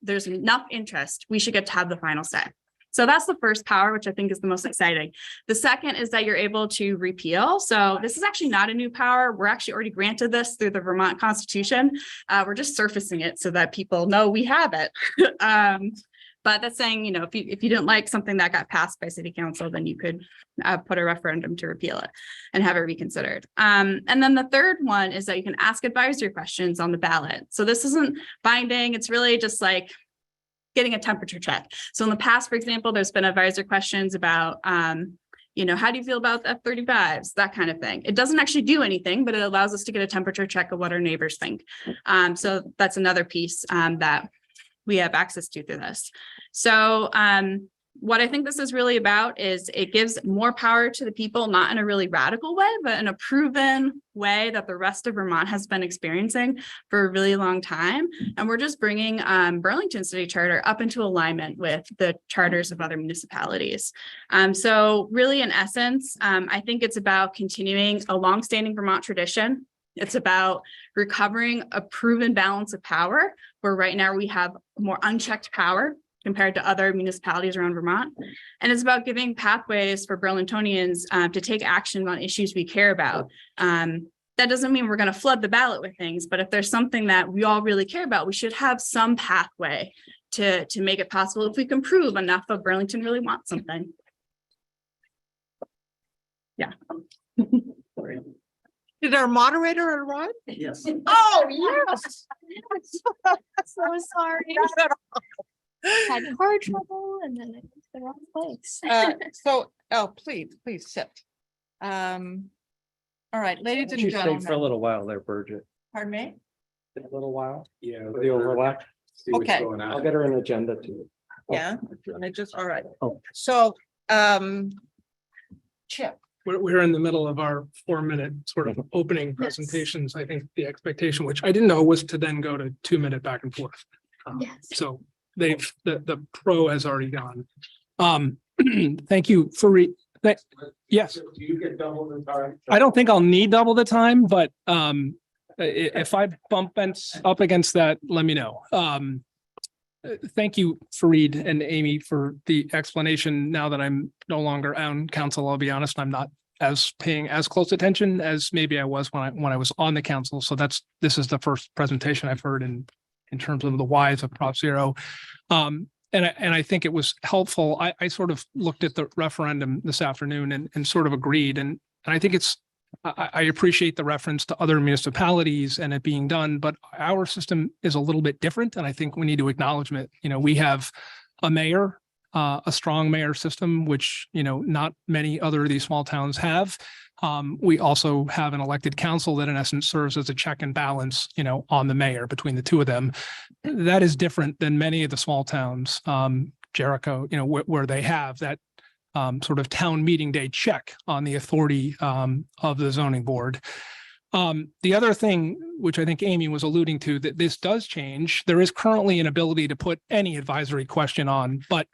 There's enough interest. We should get to have the final say. So that's the first power, which I think is the most exciting. The second is that you're able to repeal. So this is actually not a new power. We're actually already granted this through the Vermont Constitution. We're just surfacing it so that people know we have it. But that's saying, you know, if you didn't like something that got passed by city council, then you could put a referendum to repeal it and have it reconsidered. And then the third one is that you can ask advisory questions on the ballot. So this isn't binding. It's really just like getting a temperature check. So in the past, for example, there's been advisory questions about, you know, how do you feel about F-35s, that kind of thing. It doesn't actually do anything, but it allows us to get a temperature check of what our neighbors think. So that's another piece that we have access to through this. So what I think this is really about is it gives more power to the people, not in a really radical way, but in a proven way that the rest of Vermont has been experiencing for a really long time. And we're just bringing Burlington City Charter up into alignment with the charters of other municipalities. So really, in essence, I think it's about continuing a longstanding Vermont tradition. It's about recovering a proven balance of power, where right now we have more unchecked power compared to other municipalities around Vermont. And it's about giving pathways for Burlingtonians to take action on issues we care about. That doesn't mean we're going to flood the ballot with things, but if there's something that we all really care about, we should have some pathway to make it possible if we can prove enough of Burlington really wants something. Yeah. Did our moderator arrive? Yes. Oh, yes. So sorry. Had car trouble and then I went to the wrong place. Please sit. All right, ladies and You stay for a gentlemen, little while there, Bridget. pardon me? A little while. Yeah, the overlap. See what's Okay. going on. I'll get her an agenda too. Yeah, all right. Oh. So, Chip. We're in the middle of our 4-minute sort of opening presentations. I think the expectation, which I didn't know, was to then go to 2-minute back and forth. Yes. So the pro has already gone. Thank you for yes. Do you get double the time? I don't think I'll need double the time, but if I bump up against that, let me know. Thank you, Fareed and Amy, for the explanation. Now that I'm no longer on council, I'll be honest, I'm not paying as close attention as maybe I was when I was on the council. So this is the first presentation I've heard in terms of the whys of Prop Zero. And I think it was helpful. I sort of looked at the referendum this afternoon and sort of agreed. And I think I appreciate the reference to other municipalities and it being done, but our system is a little bit different. And I think we need to acknowledge it. We have a mayor, a strong mayor system, which, not many other of these small towns have. We also have an elected council that in essence serves as a check and balance, on the mayor between the two of them. That is different than many of the small towns, Jericho, where they have that sort of town meeting day check on the authority of the zoning board. The other thing, which I think Amy was alluding to, that this does change. There is currently an ability to put any advisory question on, but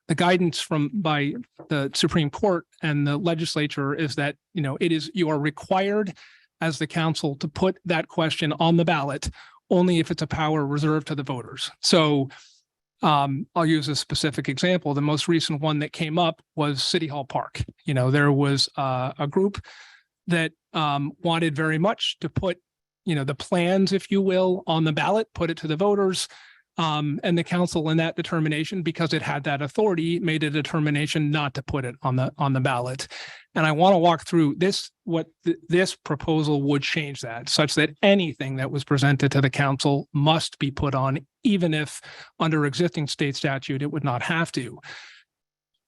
the guidance by the Supreme Court and the legislature is that, you are required as the council to put that question on the ballot only if it's a power reserved to the voters. So I'll use a specific example. The most recent one that came up was City Hall Park. There was a group that wanted very much to put, the plans, if you will, on the ballot, put it to the voters. And the council in that determination, because it had that authority, made a determination not to put it on the ballot. And I want to walk through this proposal would change that, such that anything that was presented to the council must be put on, even if under existing state statute, it would not have to.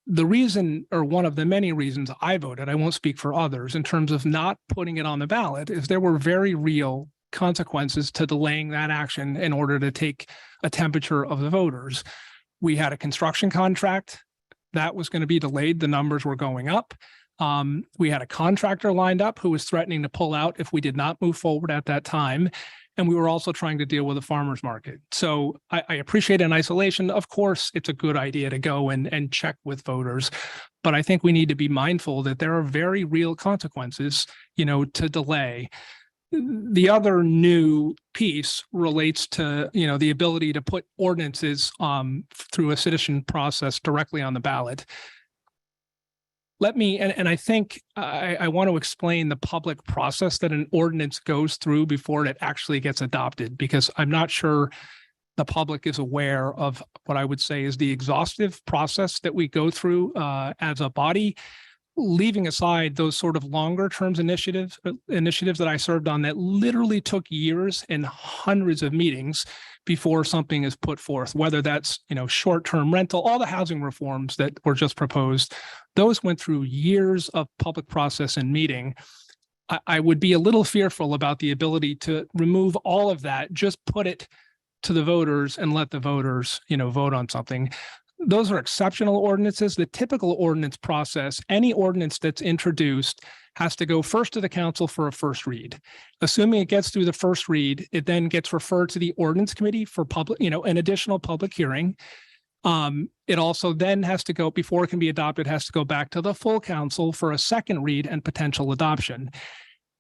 The reason, or one of the many reasons I voted, I won't speak for others, in terms of not putting it on the ballot, is there were very real consequences to delaying that action in order to take a temperature of the voters. We had a construction contract that was going to be delayed. The numbers were going up. We had a contractor lined up who was threatening to pull out if we did not move forward at that time. And we were also trying to deal with a farmer's market. So I appreciate in isolation, of course, it's a good idea to go and check with voters. But I think we need to be mindful that there are very real consequences, to delay. The other new piece relates to, the ability to put ordinances through a citizen process directly on the ballot. I think I want to explain the public process that an ordinance goes through before it actually gets adopted, because I'm not sure the public is aware of what I would say is the exhaustive process that we go through as a body. Leaving aside those sort of longer terms initiatives that I served on that literally took years and hundreds of meetings before something is put forth, whether that's, short-term rental, all the housing reforms that were just proposed, those went through years of public process and meeting. I would be a little fearful about the ability to remove all of that, just put it to the voters and let the voters, vote on something. Those are exceptional ordinances. The typical ordinance process, any ordinance that's introduced has to go first to the council for a first read. Assuming it gets through the first read, it then gets referred to the ordinance committee for public, an additional public hearing. It also then has to go, before it can be adopted, has to go back to the full council for a second read and potential adoption.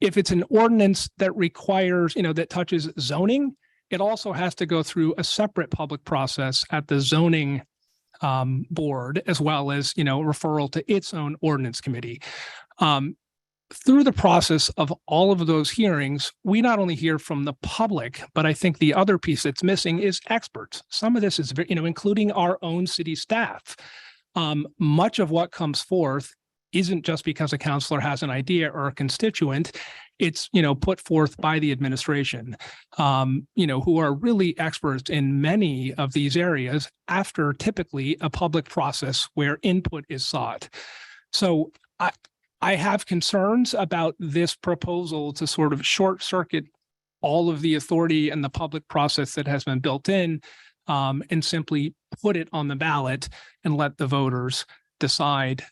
If it's an ordinance that requires, that touches zoning, it also has to go through a separate public process at the zoning board, as well as, referral to its own ordinance committee. through the process of all of those hearings, we not only hear from the public, but I think the other piece that's missing is experts. Some of this is, including our own city staff. Much of what comes forth isn't just because a counselor has an idea or a constituent. It's, put forth by the administration, who are really experts in many of these areas after typically a public process where input is sought. So I have concerns about this proposal to sort of short circuit all of the authority and the public process that has been built in, and simply put it on the ballot and let the voters decide.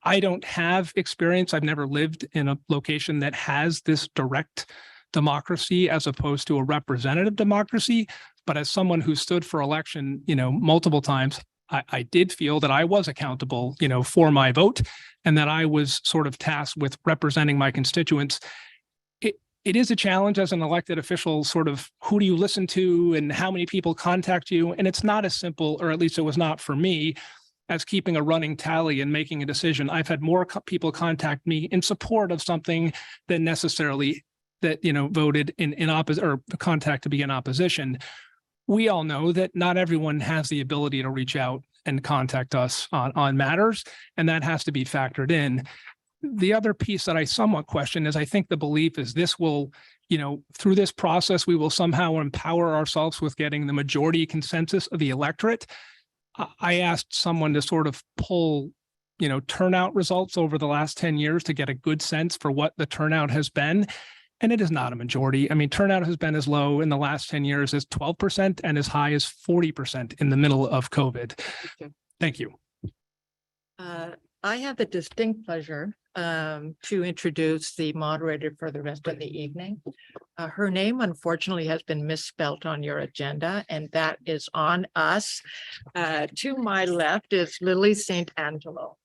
I don't have experience. I've never lived in a location that has this direct democracy as opposed to a representative democracy. But as someone who stood for election, multiple times, I did feel that I was accountable, for my vote, and that I was sort of tasked with representing my constituents. It is a challenge as an elected official, sort of who do you listen to and how many people contact you? And it's not as simple, or at least it was not for me, as keeping a running tally and making a decision. I've had more people contact me in support of something than necessarily that, voted in opposite or contact to be in opposition. We all know that not everyone has the ability to reach out and contact us on matters, and that has to be factored in. The other piece that I somewhat question is I think the belief is this will, through this process, we will somehow empower ourselves with getting the majority consensus of the electorate. I asked someone to sort of pull, turnout results over the last 10 years to get a good sense for what the turnout has been. And it is not a majority. I mean, turnout has been as low in the last 10 years as 12% and as high as 40% in the middle of COVID. Thank you. I have the distinct pleasure to introduce the moderator for the rest of the evening. Her name unfortunately has been misspelt on your agenda, and that is on us. To my left is Lily St. Angelo.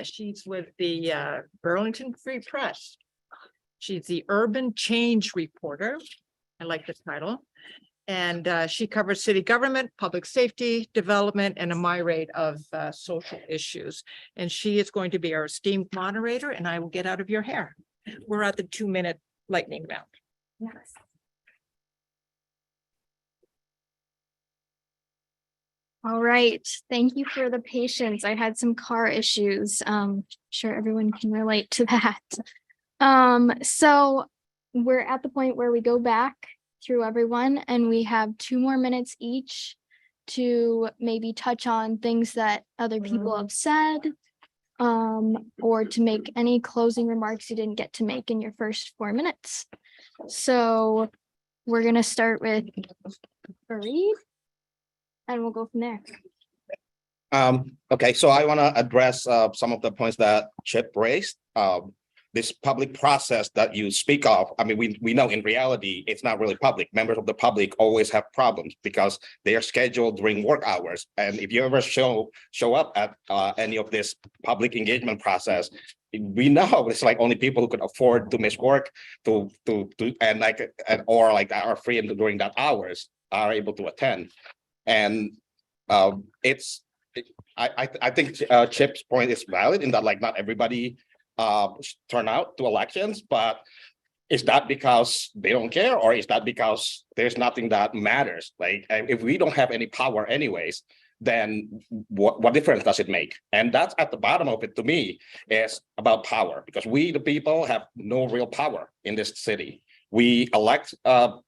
She's with the Burlington Free Press. She's the urban change reporter. I like the title. And she covers city government, public safety, development, and a myriad of social issues. And she is going to be our esteemed moderator, and I will get out of your hair. We're at the 2-minute lightning round. Yes. All right. Thank you for the patience. I had some car issues. Sure everyone can relate to that. So we're at the point where we go back through everyone and we have 2 more minutes each to maybe touch on things that other people have said, or to make any closing remarks you didn't get to make in your first 4 minutes. So we're going to start with Fareed and we'll go from there. Okay, so I want to address some of the points that Chip raised. This public process that you speak of, I mean, we know in reality, it's not really public. Members of the public always have problems because they are scheduled during work hours. And if you ever show up at any of this public engagement process, we know it's like only people who can afford to miss work or are free during that hours are able to attend. And I think Chip's point is valid in that like not everybody turn out to elections, but is that because they don't care, or is that because there's nothing that matters? Like if we don't have any power anyways, then what difference does it make? And that's at the bottom of it to me is about power, because we the people have no real power in this city. We elect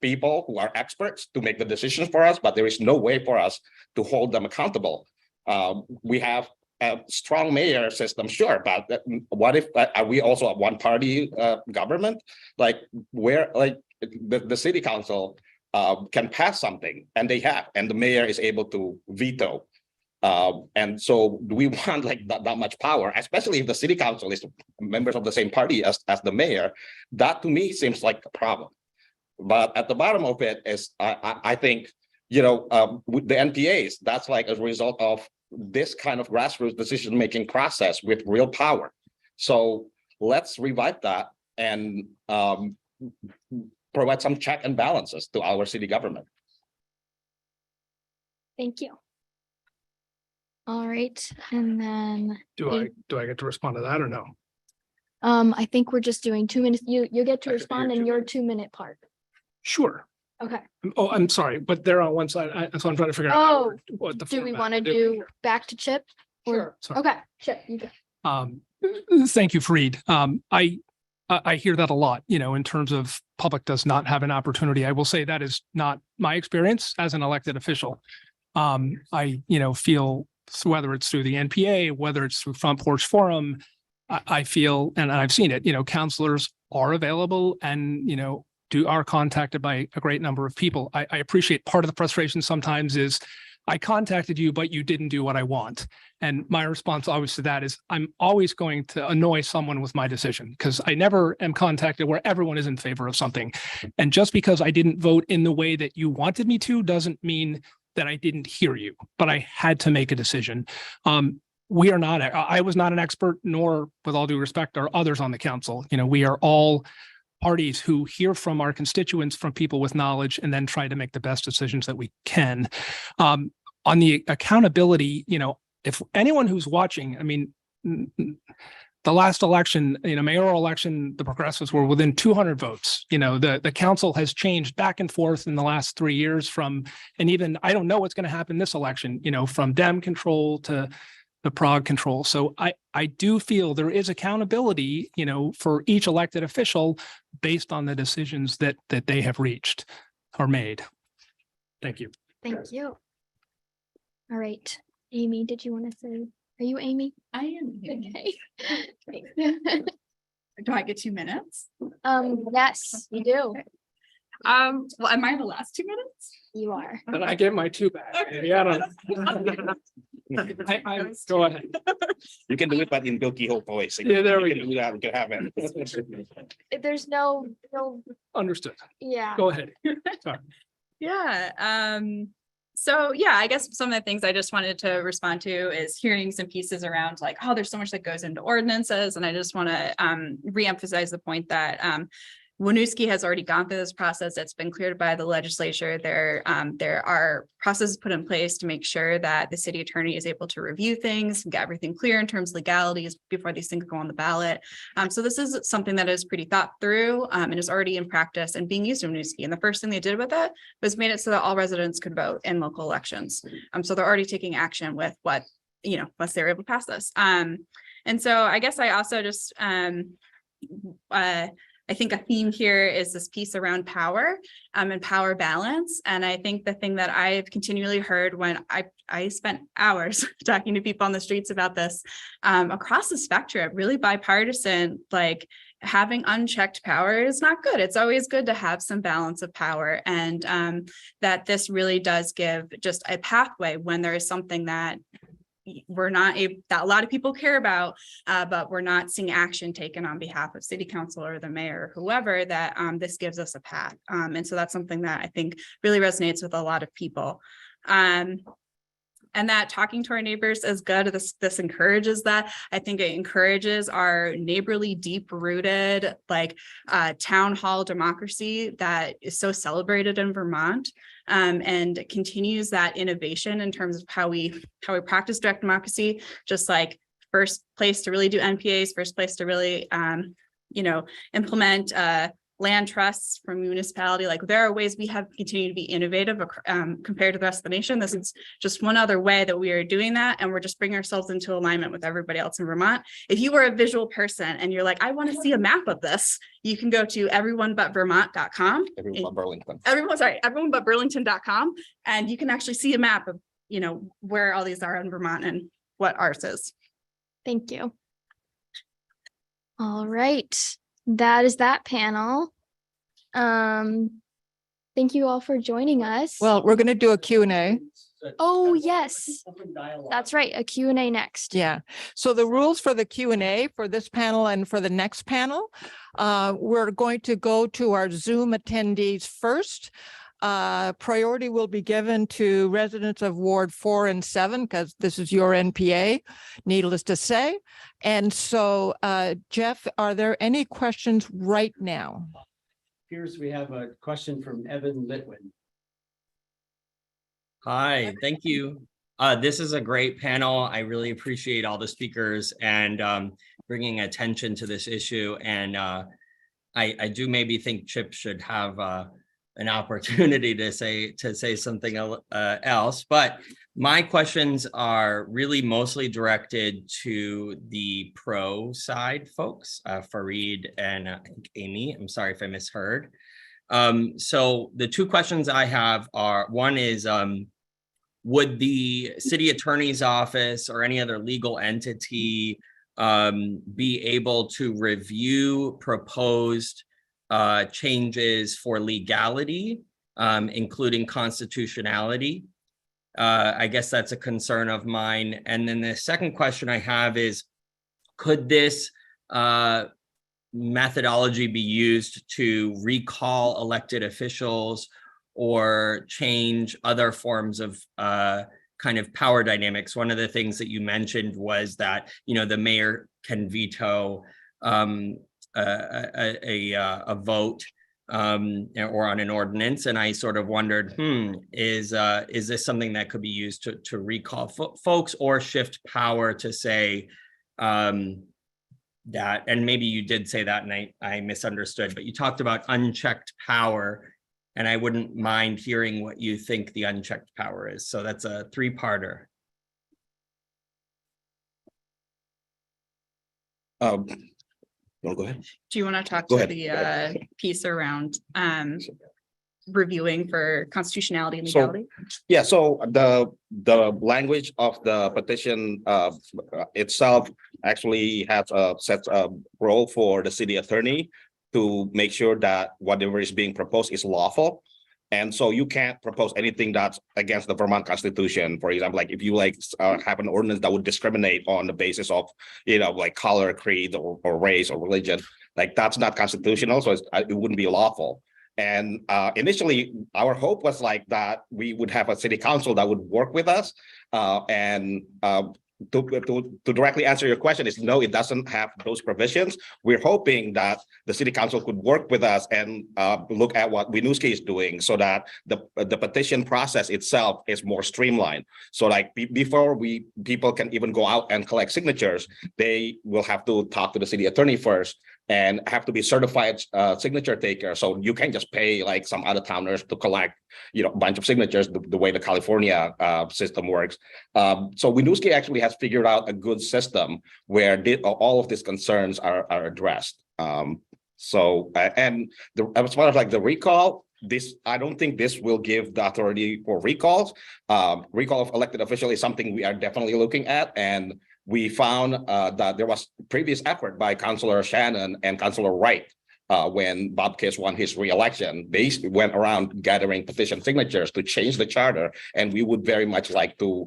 people who are experts to make the decisions for us, but there is no way for us to hold them accountable. We have a strong mayor system, sure, but what if are we also a one-party government? Like where, like the city council can pass something, and they have, and the mayor is able to veto. And so do we want like that much power, especially if the city council is members of the same party as the mayor? That to me seems like a problem. But at the bottom of it is, I think, with the NPAs, that's like a result of this kind of grassroots decision-making process with real power. So let's revive that and provide some check and balances to our city government. Thank you. All right, and then Do I get to respond to that or no? I think we're just doing 2 minutes. You get to respond in your 2-minute part. Sure. Okay. Oh, I'm sorry, but they're on one side. So I'm trying to figure out Oh, what the. do we format want to is. do back to Chip? Sure. Sorry. Okay, Chip, you go. Thank you, Fareed. I hear that a lot, in terms of public does not have an opportunity. I will say that is not my experience as an elected official. I feel whether it's through the NPA, whether it's through Front Porch Forum, I feel, and I've seen it, counselors are available and, are contacted by a great number of people. I appreciate part of the frustration sometimes is I contacted you, but you didn't do what I want. And my response always to that is I'm always going to annoy someone with my decision because I never am contacted where everyone is in favor of something. And just because I didn't vote in the way that you wanted me to doesn't mean that I didn't hear you, but I had to make a decision. I was not an expert, nor with all due respect, are others on the council. We are all parties who hear from our constituents, from people with knowledge, and then try to make the best decisions that we can. On the accountability, if anyone who's watching, the last election, mayoral election, the progressives were within 200 votes. The council has changed back and forth in the last 3 years and even, I don't know what's going to happen this election, from Dem control to the Prague control. So I do feel there is accountability, for each elected official based on the decisions that they have reached or made. Thank you. Thank you. All right, Amy, did you want to say, are you Amy? I am. Okay. Do I get 2 minutes? Yes, you do. Well, am I the last 2 minutes? You are. And I get my 2 back. Okay. I go ahead. You can do it, but in Bill Kehoe voice. Yeah, there we go. We can have it. There's no, Understood. yeah. Go ahead. Sorry. Yeah. So yeah, I guess some of the things I just wanted to respond to is hearing some pieces around like, oh, there's so much that goes into ordinances. And I just want to reemphasize the point that Winooski has already gone through this process. It's been cleared by the legislature. There are processes put in place to make sure that the city attorney is able to review things, get everything clear in terms of legalities before these things go on the ballot. So this is something that is pretty thought through and is already in practice and being used in Winooski. And the first thing they did with that was made it so that all residents could vote in local elections. So they're already taking action with what, once they're able to pass this. And so I guess I also just, I think a theme here is this piece around power and power balance. And I think the thing that I've continually heard when I spent hours talking to people on the streets about this across the spectrum, really bipartisan, like having unchecked power is not good. It's always good to have some balance of power. And that this really does give just a pathway when there is something that that a lot of people care about, but we're not seeing action taken on behalf of city council or the mayor or whoever, that this gives us a path. And so that's something that I think really resonates with a lot of people. And that talking to our neighbors is good. This encourages that. I think it encourages our neighborly, deep-rooted, town hall democracy that is so celebrated in Vermont, and continues that innovation in terms of how we practice direct democracy. Just like first place to really do NPAs, first place to really implement land trusts from municipality. Like there are ways we have continued to be innovative compared to the rest of the nation. This is just one other way that we are doing that. And we're just bringing ourselves into alignment with everybody else in Vermont. If you were a visual person and you're like, I want to see a map of this, you can go to everyonebutvermont.com. Everyonebutburlington.com. And you can actually see a map of, where all these are in Vermont and what ours is. Thank you. All right. That is that panel. Thank you all for joining us. Well, we're going to do a Q&A. Oh, yes. That's right. A Q&A next. Yeah. So the rules for the Q&A for this panel and for the next panel, we're going to go to our Zoom attendees first. Priority will be given to residents of Ward 4 and 7 because this is your NPA, needless to say. And so, Jeff, are there any questions right now? Here's, we have a question from Evan Litwin. Hi, thank you. This is a great panel. I really appreciate all the speakers and bringing attention to this issue. And I do maybe think Chip should have an opportunity to say something else. But my questions are really mostly directed to the pro side folks, Fareed and I think Amy. I'm sorry if I misheard. So the two questions I have are, one is, would the city attorney's office or any other legal entity be able to review proposed changes for legality, including constitutionality? I guess that's a concern of mine. And then the second question I have is, could this methodology be used to recall elected officials or change other forms of kind of power dynamics? One of the things that you mentioned was that, you know, the mayor can veto a vote or on an ordinance. And I sort of wondered, is this something that could be used to recall folks or shift power to say that, and maybe you did say that and I misunderstood, but you talked about unchecked power. And I wouldn't mind hearing what you think the unchecked power is. So that's a three-parter. Go ahead. Do you want to talk Go to ahead. the piece around reviewing for constitutionality and So, legality? yeah, so the language of the petition itself actually has a set role for the city attorney to make sure that whatever is being proposed is lawful. And so you can't propose anything that's against the Vermont Constitution. For example, like if you have an ordinance that would discriminate on the basis of, you know, like color, creed, or race or religion, like that's not constitutional, so it wouldn't be lawful. And initially, our hope was like that we would have a city council that would work with us. To directly answer your question is no, it doesn't have those provisions. We're hoping that the city council could work with us and look at what Winooski is doing so that the petition process itself is more streamlined. So like before people can even go out and collect signatures, they will have to talk to the city attorney first and have to be certified signature taker. So you can't just pay like some out of towners to collect, you know, a bunch of signatures the way the California system works. So Winooski actually has figured out a good system where all of these concerns are addressed. As far as like the recall, I don't think this will give the authority for recalls. Recall of elected official is something we are definitely looking at, and we found that there was previous effort by Councilor Shannon and Councilor Wright when Bob Kiss won his re-election. They went around gathering petition signatures to change the charter, and we would very much like to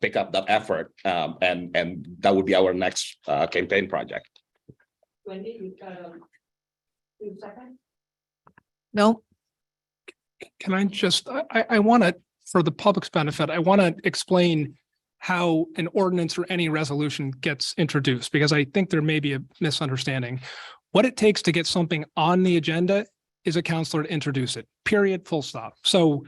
pick up that effort, and that would be our next campaign project. Wendy, you've got a second? No. Can I just, I want to, for the public's benefit, I want to explain how an ordinance or any resolution gets introduced, because I think there may be a misunderstanding. What it takes to get something on the agenda is a counselor to introduce it, period, full stop. So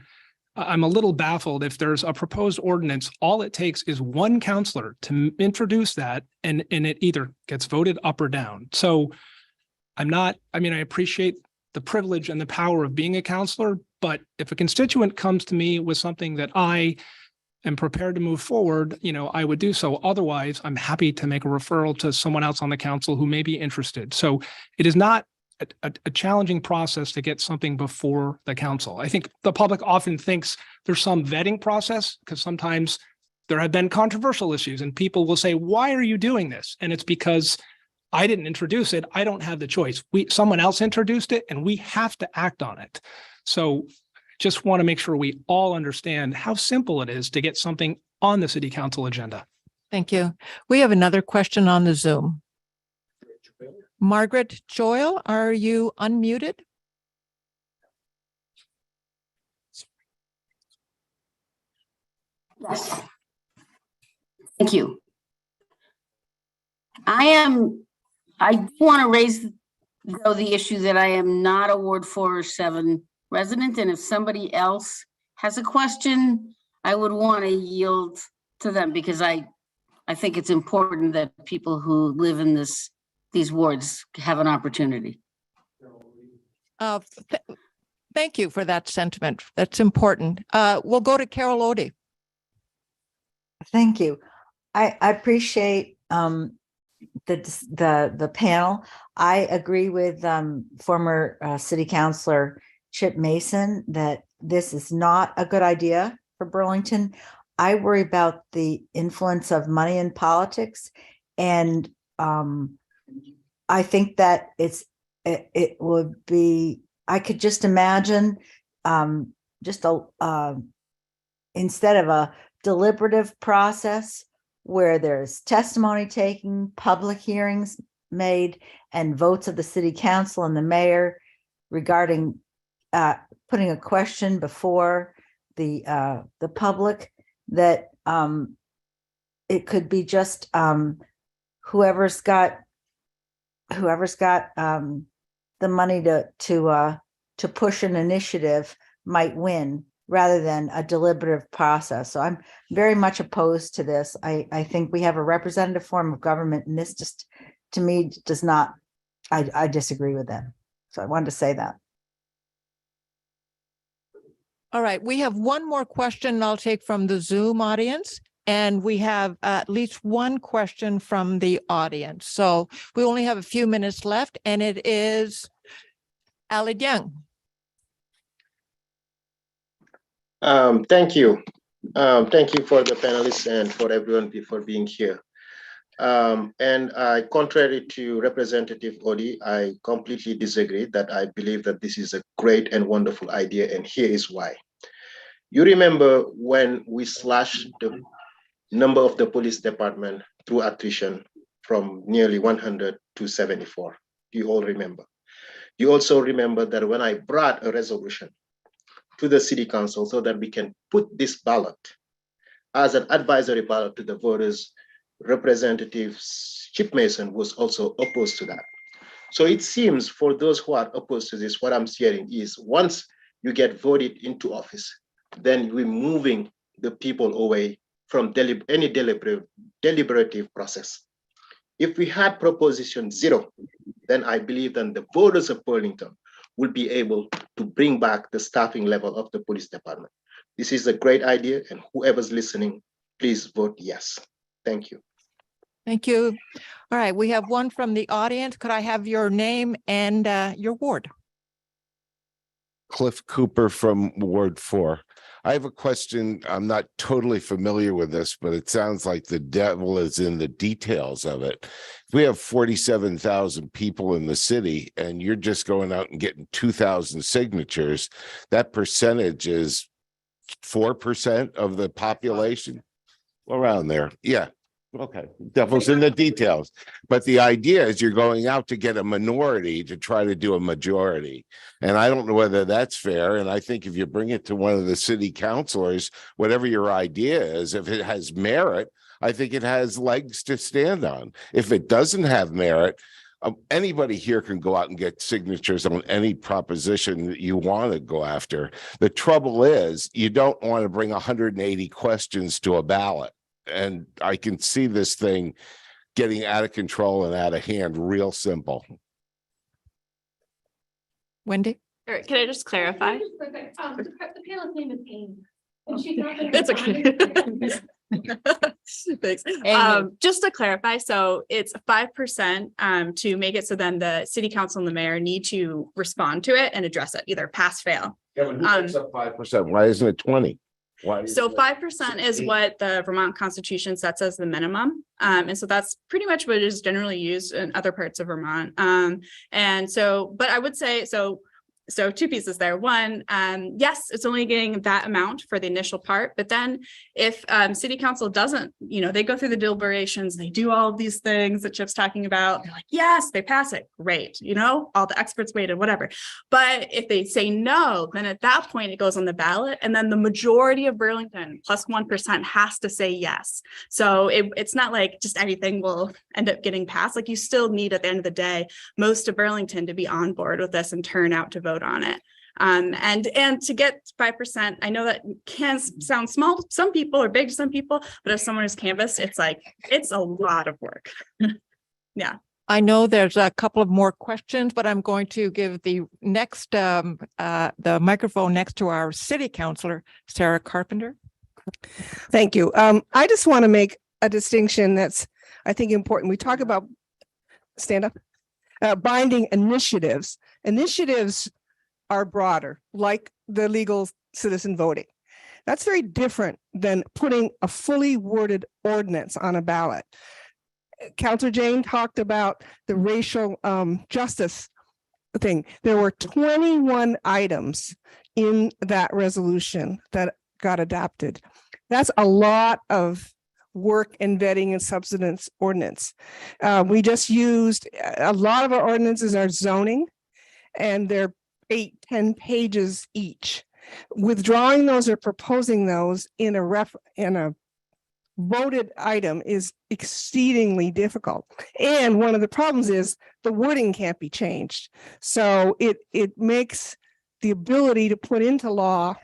I'm a little baffled if there's a proposed ordinance, all it takes is one counselor to introduce that and it either gets voted up or down. So I appreciate the privilege and the power of being a counselor, but if a constituent comes to me with something that I am prepared to move forward, you know, I would do so. Otherwise, I'm happy to make a referral to someone else on the council who may be interested. So it is not a challenging process to get something before the council. I think the public often thinks there's some vetting process because sometimes there have been controversial issues and people will say, why are you doing this? And it's because I didn't introduce it. I don't have the choice. Someone else introduced it and we have to act on it. So just want to make sure we all understand how simple it is to get something on the city council agenda. Thank you. We have another question on the Zoom. Margaret Joyle, are you unmuted? Yes. Thank you. I want to raise though the issue that I am not a Ward 4 or 7 resident, and if somebody else has a question, I would want to yield to them because I think it's important that people who live in these wards have an opportunity. Thank you for that sentiment. That's important. We'll go to Carol Odie. Thank you. I appreciate the panel. I agree with former city councilor Chip Mason that this is not a good idea for Burlington. I worry about the influence of money in politics, and I think that it would be. I could just imagine instead of a deliberative process where there's testimony taken, public hearings made, and votes of the city council and the mayor regarding putting a question before the public, that it could be just whoever's got the money to push an initiative might win, rather than a deliberative process. So I'm very much opposed to this. I think we have a representative form of government, and this just, to me, does not, I disagree with that. So I wanted to say that. All right, we have one more question I'll take from the Zoom audience, and we have at least one question from the audience. So we only have a few minutes left, and it is Ali Young. Thank you. Thank you for the panelists and for everyone for being here. And contrary to Representative Odie, I completely disagree that I believe that this is a great and wonderful idea, and here is why. You remember when we slashed the number of the police department through attrition from nearly 100 to 74. You all remember. You also remember that when I brought a resolution to the city council so that we can put this ballot as an advisory ballot to the voters, Representative Chip Mason was also opposed to that. So it seems for those who are opposed to this, what I'm hearing is once you get voted into office, then we're moving the people away from any deliberative process. If we had proposition 0, then I believe that the voters of Burlington will be able to bring back the staffing level of the police department. This is a great idea, and whoever's listening, please vote yes. Thank you. Thank you. All right, we have one from the audience. Could I have your name and your ward? Cliff Cooper from Ward 4. I have a question. I'm not totally familiar with this, but it sounds like the devil is in the details of it. If we have 47,000 people in the city and you're just going out and getting 2,000 signatures, that percentage is 4% of the population, around there. Yeah. Okay, devil's in the details. But the idea is you're going out to get a minority to try to do a majority. And I don't know whether that's fair. And I think if you bring it to one of the city councilors, whatever your idea is, if it has merit, I think it has legs to stand on. If it doesn't have merit, anybody here can go out and get signatures on any proposition that you want to go after. The trouble is you don't want to bring 180 questions to a ballot. And I can see this thing getting out of control and out of hand real simple. Wendy? Can I just clarify? The panel's name is Amy. And she's not It's okay. Thanks. Just to clarify, so it's 5% to make it so then the city council and the mayor need to respond to it and address it, either pass, fail. Yeah, but who makes up 5%? Why isn't it 20? So 5% is what the Vermont Constitution sets as the minimum. And so that's pretty much what is generally used in other parts of Vermont. And so, but I would say, so two pieces there. One, yes, it's only getting that amount for the initial part, but then if city council doesn't, they go through the deliberations, they do all of these things that Chip's talking about, they're like, yes, they pass it, great, all the experts waited, whatever. But if they say no, then at that point it goes on the ballot, and then the majority of Burlington plus 1% has to say yes. So it's not like just anything will end up getting passed. Like you still need at the end of the day, most of Burlington to be on board with this and turn out to vote on it. And to get 5%, I know that can sound small to some people or big to some people, but if someone is canvassed, it's a lot of work. Yeah. I know there's a couple of more questions, but I'm going to give the next, the microphone next to our city councilor, Sarah Carpenter. Thank you. I just want to make a distinction that's, I think, important. We talk about binding initiatives. Initiatives are broader, like the legal citizen voting. That's very different than putting a fully worded ordinance on a ballot. Councilor Jane talked about the racial justice thing. There were 21 items in that resolution that got adopted. That's a lot of work and vetting and substance ordinance. We just used, a lot of our ordinances are zoning, and they're 8-10 pages each. Withdrawing those or proposing those in a voted item is exceedingly difficult. And one of the problems is the wording can't be changed. So it makes the ability to put into law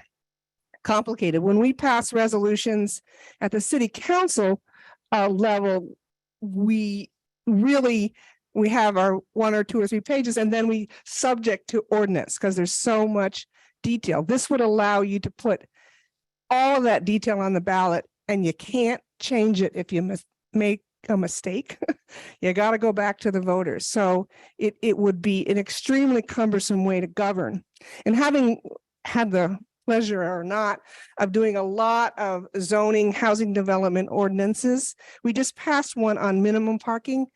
complicated. When we pass resolutions at the city council level, we have our 1 or 2 or 3 pages, and then we subject to ordinance because there's so much detail. This would allow you to put all of that detail on the ballot, and you can't change it if you make a mistake. You got to go back to the voters. So it would be an extremely cumbersome way to govern. And having had the pleasure or not of doing a lot of zoning, housing development ordinances, we just passed one on minimum parking.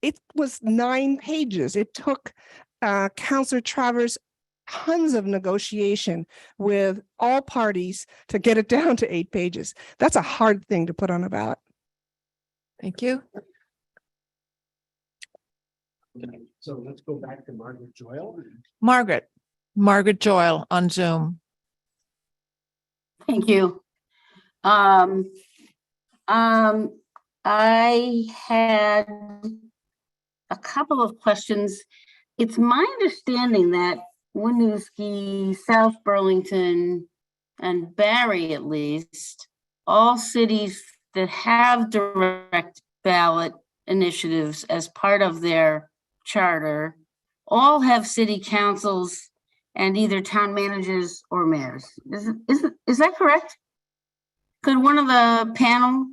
It was 9 pages. It took Councilor Travers tons of negotiation with all parties to get it down to 8 pages. That's a hard thing to put on a ballot. Thank you. So let's go back to Margaret Joyle. Margaret Joyle on Zoom. Thank you. I had a couple of questions. It's my understanding that Winooski, South Burlington, and Barry, at least, all cities that have direct ballot initiatives as part of their charter, all have city councils and either town managers or mayors. Is that correct? Could one of the panel?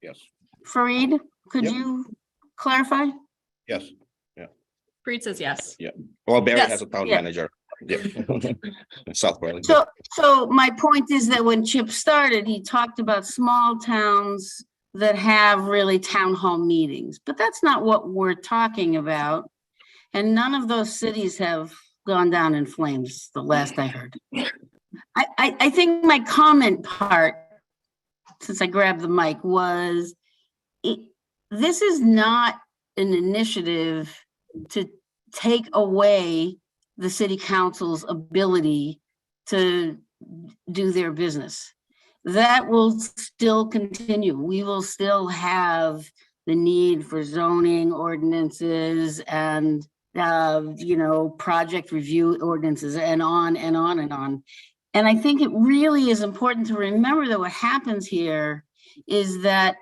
Yes. Fareed, could Yep. you clarify? Yes. Yeah. Breed says yes. Yeah. Well, Barry Yes. has a town Yeah. manager. Yeah. South Burlington. So my point is that when Chip started, he talked about small towns that have really town hall meetings, but that's not what we're talking about. And none of those cities have gone down in flames, the last I heard. I think my comment part, since I grabbed the mic, was this is not an initiative to take away the city council's ability to do their business. That will still continue. We will still have the need for zoning ordinances and project review ordinances and on and on and on. And I think it really is important to remember that what happens here is that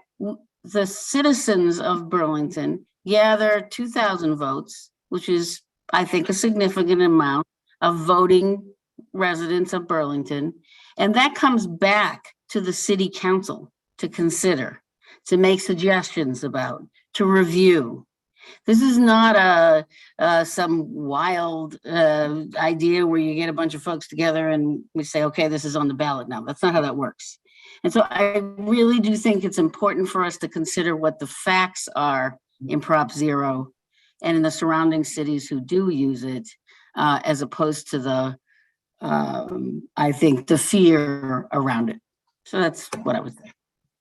the citizens of Burlington gather 2,000 votes, which is, I think, a significant amount of voting residents of Burlington. And that comes back to the city council to consider, to make suggestions about, to review. This is not some wild idea where you get a bunch of folks together and we say, okay, this is on the ballot now. That's not how that works. And so I really do think it's important for us to consider what the facts are in Prop 0 and in the surrounding cities who do use it, as opposed to the, I think, the fear around it. So that's what I was saying.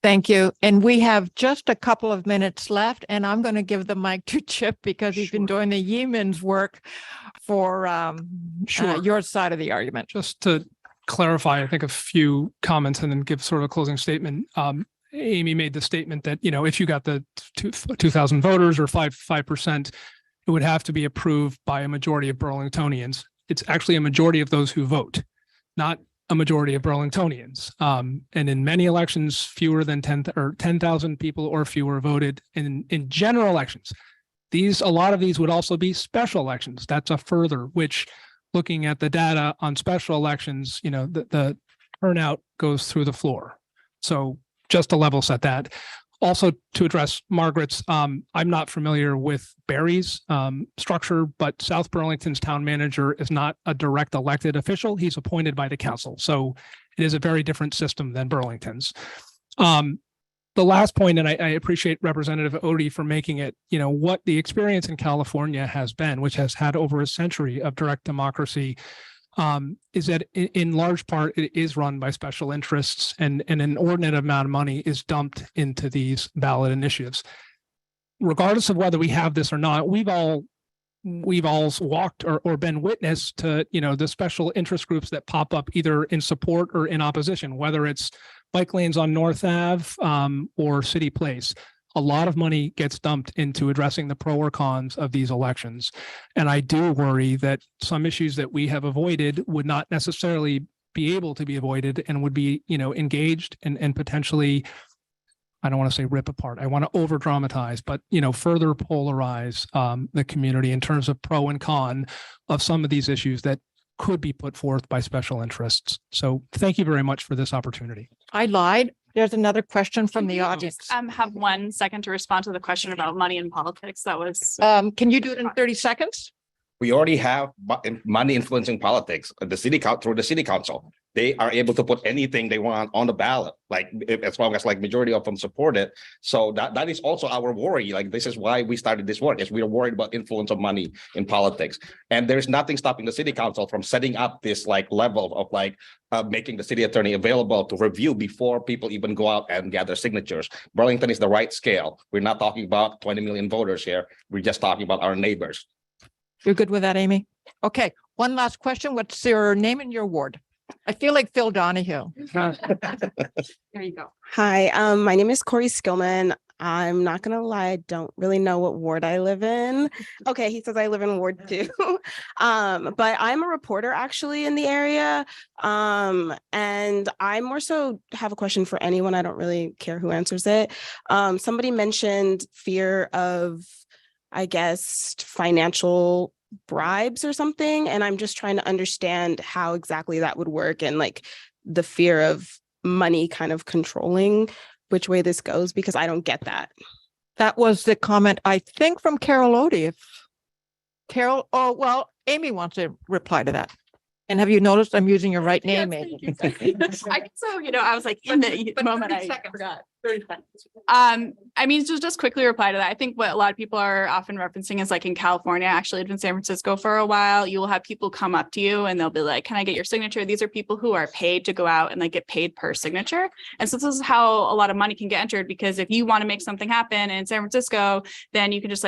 Thank you. And we have just a couple of minutes left, and I'm going to give the mic to Chip because he's been doing the yeoman's work for your side of the argument. Just to clarify, I think a few comments and then give sort of a closing statement. Amy made the statement that, if you got the 2,000 voters or 5%, it would have to be approved by a majority of Burlingtonians. it's actually a majority of those who vote, not a majority of Burlingtonians. And in many elections, fewer than 10,000 people or fewer voted in general elections. A lot of these would also be special elections. That's a further, which looking at the data on special elections, the turnout goes through the floor. So just to level set that. Also to address Margaret's, I'm not familiar with Barry's structure, but South Burlington's town manager is not a direct elected official. He's appointed by the council. So it is a very different system than Burlington's. The last point, and I appreciate Representative Odie for making it, what the experience in California has been, which has had over a century of direct democracy, is that in large part, it is run by special interests and an inordinate amount of money is dumped into these ballot initiatives. Regardless of whether we have this or not, we've all walked or been witness to, the special interest groups that pop up either in support or in opposition, whether it's bike lanes on North Ave or City Place. A lot of money gets dumped into addressing the pro or cons of these elections. And I do worry that some issues that we have avoided would not necessarily be able to be avoided and would be, engaged and potentially, I don't want to say rip apart. I want to over dramatize, but, further polarize the community in terms of pro and con of some of these issues that could be put forth by special interests. So thank you very much for this opportunity. I lied. There's another question from the audience. Have 1 second to respond to the question about money in politics. That was. Can you do it in 30 seconds? We already have money influencing politics. Through the city council, they are able to put anything they want on the ballot, as long as majority of them support it. So that is also our worry. This is why we started this work, is we are worried about influence of money in politics. And there's nothing stopping the city council from setting up this level of making the city attorney available to review before people even go out and gather signatures. Burlington is the right scale. We're not talking about 20 million voters here. We're just talking about our neighbors. You're good with that, Amy? Okay. One last question. What's your name and your ward? I feel like Phil Donahue. There you go. Hi, my name is Corey Skillman. I'm not gonna lie, I don't really know what ward I live in. Okay, he says I live in Ward 2. But I'm a reporter actually in the area. And I more so have a question for anyone. I don't really care who answers it. Somebody mentioned fear of, I guess, financial bribes or something. And I'm just trying to understand how exactly that would work and the fear of money kind of controlling which way this goes, because I don't get that. That was the comment, I think, from Carol Odie. Amy wants to reply to that. And have you noticed I'm using your right name, Amy? I was in the moment I forgot. 30 seconds. Just quickly reply to that. I think what a lot of people are often referencing is in California. I actually lived in San Francisco for a while. You will have people come up to you and they'll be like, can I get your signature? These are people who are paid to go out and get paid per signature. And so this is how a lot of money can get entered, because if you want to make something happen in San Francisco, then you can just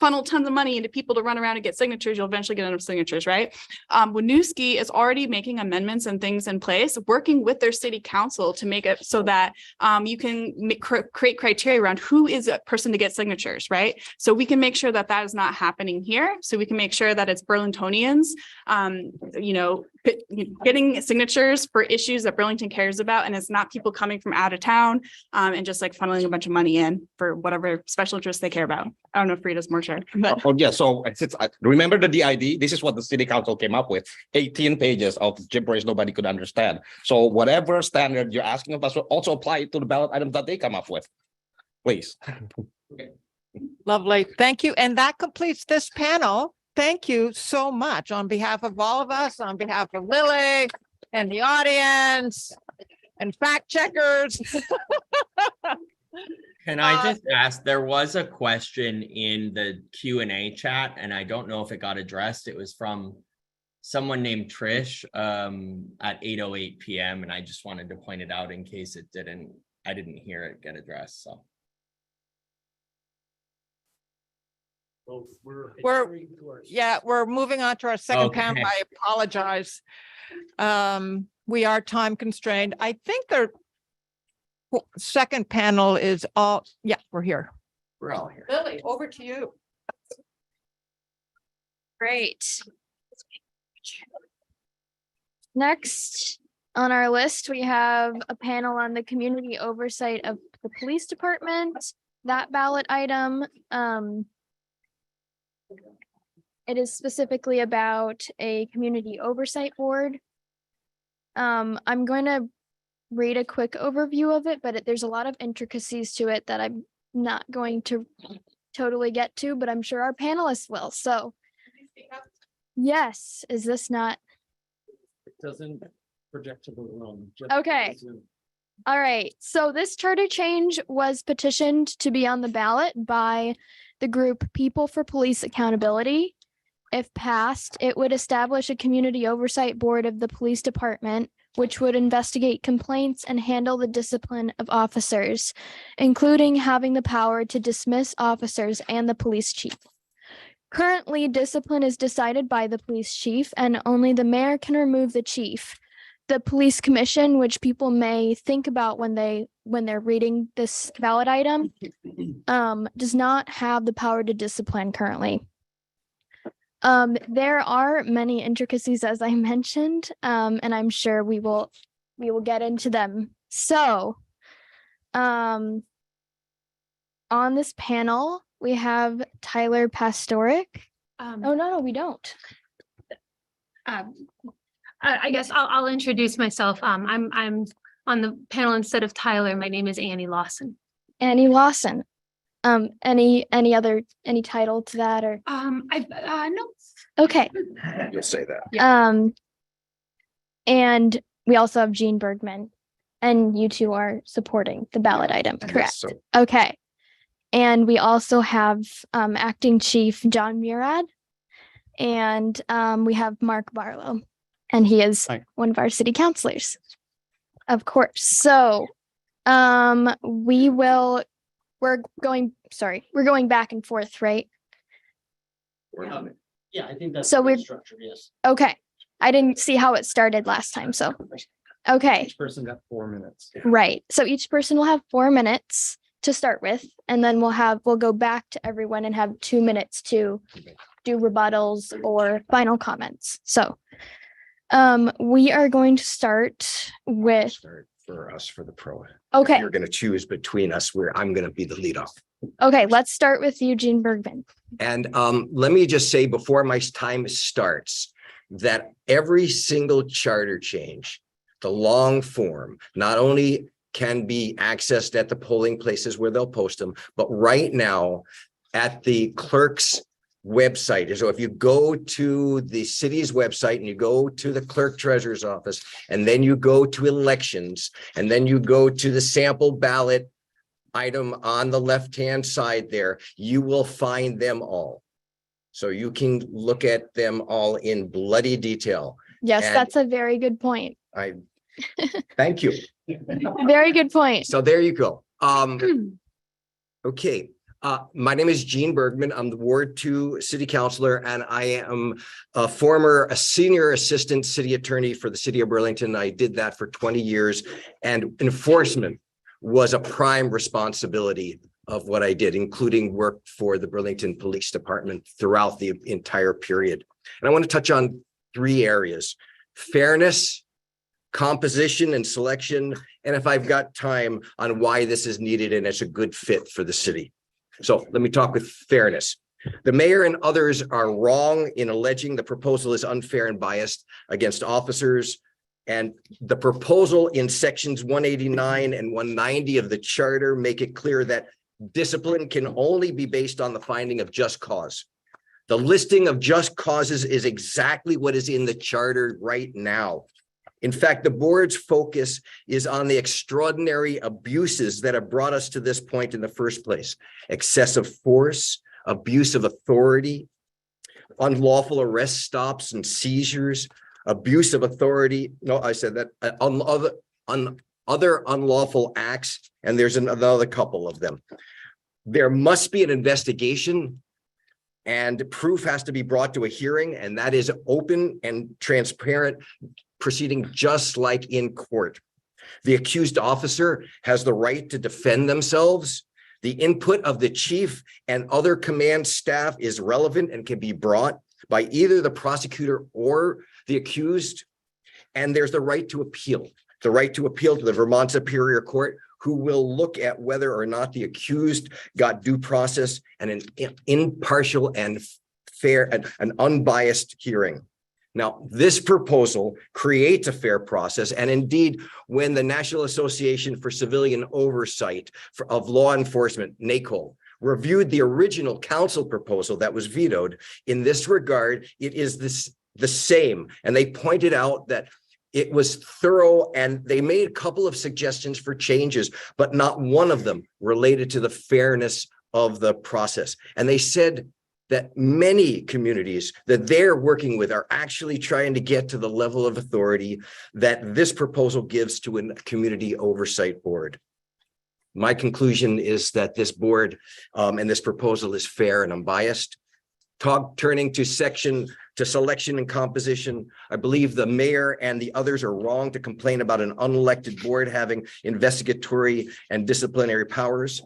funnel tons of money into people to run around and get signatures. You'll eventually get enough signatures, right? Winooski is already making amendments and things in place, working with their city council to make it so that you can create criteria around who is a person to get signatures, right? So we can make sure that that is not happening here. So we can make sure that it's Burlingtonians, getting signatures for issues that Burlington cares about, and it's not people coming from out of town and just funneling a bunch of money in for whatever special interests they care about. I don't know if Frida's more sure. But. So remember the DID? This is what the city council came up with: 18 pages of gibberish nobody could understand. So whatever standard you're asking of us will also apply it to the ballot items that they come up with, please. Okay. Lovely. Thank you. And that completes this panel. Thank you so much on behalf of all of us, on behalf of Lily and the audience and fact checkers. Can I just ask, there was a question in the Q&A chat, and I don't know if it got addressed. It was from someone named Trish at 8:08 p.m. And I just wanted to point it out in case I didn't hear it get addressed. So. We're moving on to our second panel. I apologize. We are time constrained. I think their second panel is all, we're here. We're all here. Lily, over to you. Great. Next on our list, we have a panel on the community oversight of the police department. That ballot item, it is specifically about a community oversight board. I'm going to read a quick overview of it, but there's a lot of intricacies to it that I'm not going to totally get to, but I'm sure our panelists will. So, yes, is this not? It doesn't project to the room. Okay. All right. So this charter change was petitioned to be on the ballot by the group People for Police Accountability. If passed, it would establish a community oversight board of the police department, which would investigate complaints and handle the discipline of officers, including having the power to dismiss officers and the police chief. Currently, discipline is decided by the police chief, and only the mayor can remove the chief. The police commission, which people may think about when they're reading this ballot item, does not have the power to discipline currently. There are many intricacies, as I mentioned, and I'm sure we will get into them. So, on this panel, we have Tyler Pastoric. Oh, no, we don't. I guess I'll introduce myself. I'm on the panel instead of Tyler. My name is Annie Lawson. Annie Lawson. Any title to that or? No. Okay. You'll say that. And we also have Jean Bergman, and you two are supporting the ballot item, correct? so. Okay. And we also have Acting Chief John Murad, and we have Mark Barlow, and he is one of our city councilors, of course. So we're going back and forth, right? Yeah, I think that's So the we're- structure, yes. Okay. I didn't see how it started last time, so. Okay, Each person got 4 minutes. right. So each person will have 4 minutes to start with, and then we'll go back to everyone and have 2 minutes to do rebuttals or final comments. So we are going to start with, Start for us for the pro. okay, You're going to choose between us where I'm going to be the lead off. okay, let's start with Eugene Bergman. And let me just say before my time starts that every single charter change, the long form, not only can be accessed at the polling places where they'll post them, but right now at the clerk's website. So if you go to the city's website and you go to the clerk treasurer's office, and then you go to elections, and then you go to the sample ballot item on the left-hand side there, you will find them all. So you can look at them all in bloody detail. Yes, And that's a very good point. I thank you. Very good point. So there you go. Okay. My name is Gene Bergman. I'm the Ward 2 City Councilor, and I am a senior assistant city attorney for the city of Burlington. I did that for 20 years, and enforcement was a prime responsibility of what I did, including work for the Burlington Police Department throughout the entire period. And I want to touch on 3 areas: fairness, composition and selection, and if I've got time, on why this is needed and it's a good fit for the city. So let me talk with fairness. The mayor and others are wrong in alleging the proposal is unfair and biased against officers. And the proposal in sections 189 and 190 of the charter make it clear that discipline can only be based on the finding of just cause. The listing of just causes is exactly what is in the charter right now. In fact, the board's focus is on the extraordinary abuses that have brought us to this point in the first place: excessive force, abuse of authority, unlawful arrest stops and seizures, abuse of authority. No, I said that other unlawful acts, and there's another couple of them. There must be an investigation, and proof has to be brought to a hearing, and that is open and transparent proceeding, just like in court. The accused officer has the right to defend themselves. The input of the chief and other command staff is relevant and can be brought by either the prosecutor or the accused, and there's the right to appeal to the Vermont Superior Court, who will look at whether or not the accused got due process and an impartial and fair and an unbiased hearing. Now, this proposal creates a fair process. And indeed, when the National Association for Civilian Oversight of Law Enforcement, NACO, reviewed the original council proposal that was vetoed, in this regard, it is the same. And they pointed out that it was thorough, and they made a couple of suggestions for changes, but not one of them related to the fairness of the process. And they said that many communities that they're working with are actually trying to get to the level of authority that this proposal gives to a community oversight board. My conclusion is that this board and this proposal is fair and unbiased. Turning to selection and composition, I believe the mayor and the others are wrong to complain about an unelected board having investigatory and disciplinary powers.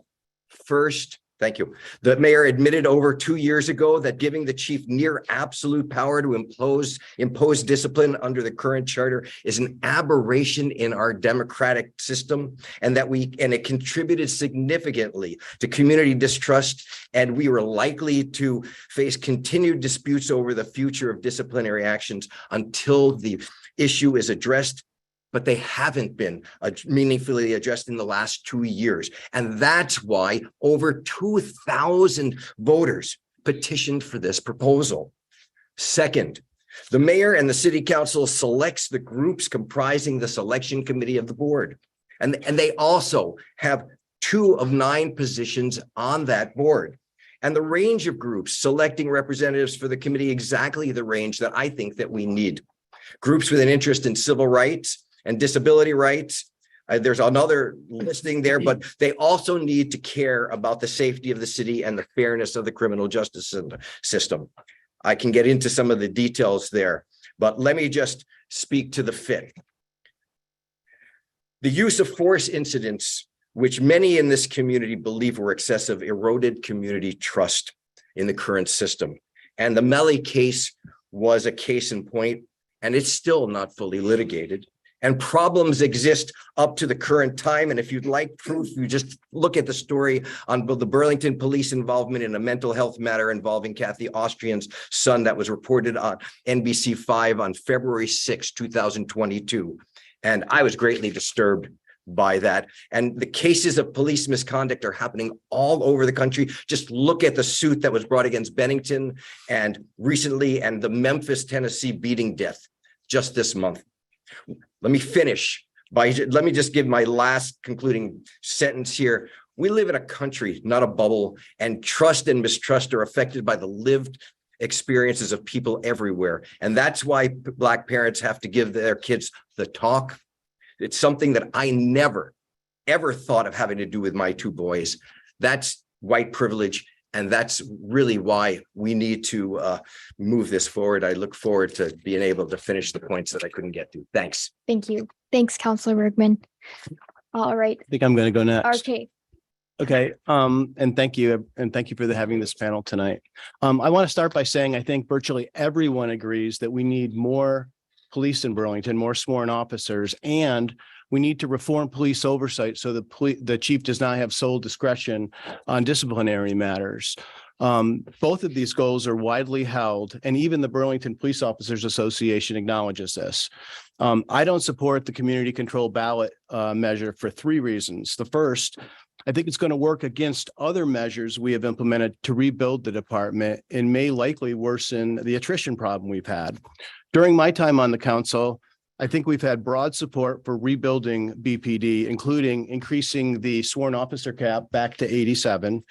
First, thank you. The mayor admitted over 2 years ago that giving the chief near absolute power to impose discipline under the current charter is an aberration in our democratic system, and it contributed significantly to community distrust, and we were likely to face continued disputes over the future of disciplinary actions until the issue is addressed. But they haven't been meaningfully addressed in the last 2 years. And that's why over 2,000 voters petitioned for this proposal. Second, the mayor and the city council selects the groups comprising the selection committee of the board. And they also have 2 of 9 positions on that board. And the range of groups selecting representatives for the committee, exactly the range that I think that we need. Groups with an interest in civil rights and disability rights. There's another listing there, but they also need to care about the safety of the city and the fairness of the criminal justice system. I can get into some of the details there, but let me just speak to the fit. The use of force incidents, which many in this community believe were excessive, eroded community trust in the current system. And the Melly case was a case in point, and it's still not fully litigated. And problems exist up to the current time. And if you'd like proof, you just look at the story on the Burlington police involvement in a mental health matter involving Kathy Austrian's son that was reported on NBC5 on February 6, 2022. And I was greatly disturbed by that. And the cases of police misconduct are happening all over the country. Just look at the suit that was brought against Bennington and recently, and the Memphis, Tennessee beating death just this month. Let me finish let me just give my last concluding sentence here. We live in a country, not a bubble, and trust and mistrust are affected by the lived experiences of people everywhere. And that's why Black parents have to give their kids the talk. It's something that I never, ever thought of having to do with my 2 boys. That's white privilege. And that's really why we need to move this forward. I look forward to being able to finish the points that I couldn't get to. Thanks. Thank you. Thanks, Councilor Bergman. All right. I think I'm going to go next. RK. Okay. And thank you. And thank you for having this panel tonight. I want to start by saying I think virtually everyone agrees that we need more police in Burlington, more sworn officers, and we need to reform police oversight so the chief does not have sole discretion on disciplinary matters. Both of these goals are widely held, and even the Burlington Police Officers Association acknowledges this. I don't support the community control ballot measure for 3 reasons. The first, I think it's going to work against other measures we have implemented to rebuild the department and may likely worsen the attrition problem we've had. During my time on the council, I think we've had broad support for rebuilding BPD, including increasing the sworn officer cap back to 87,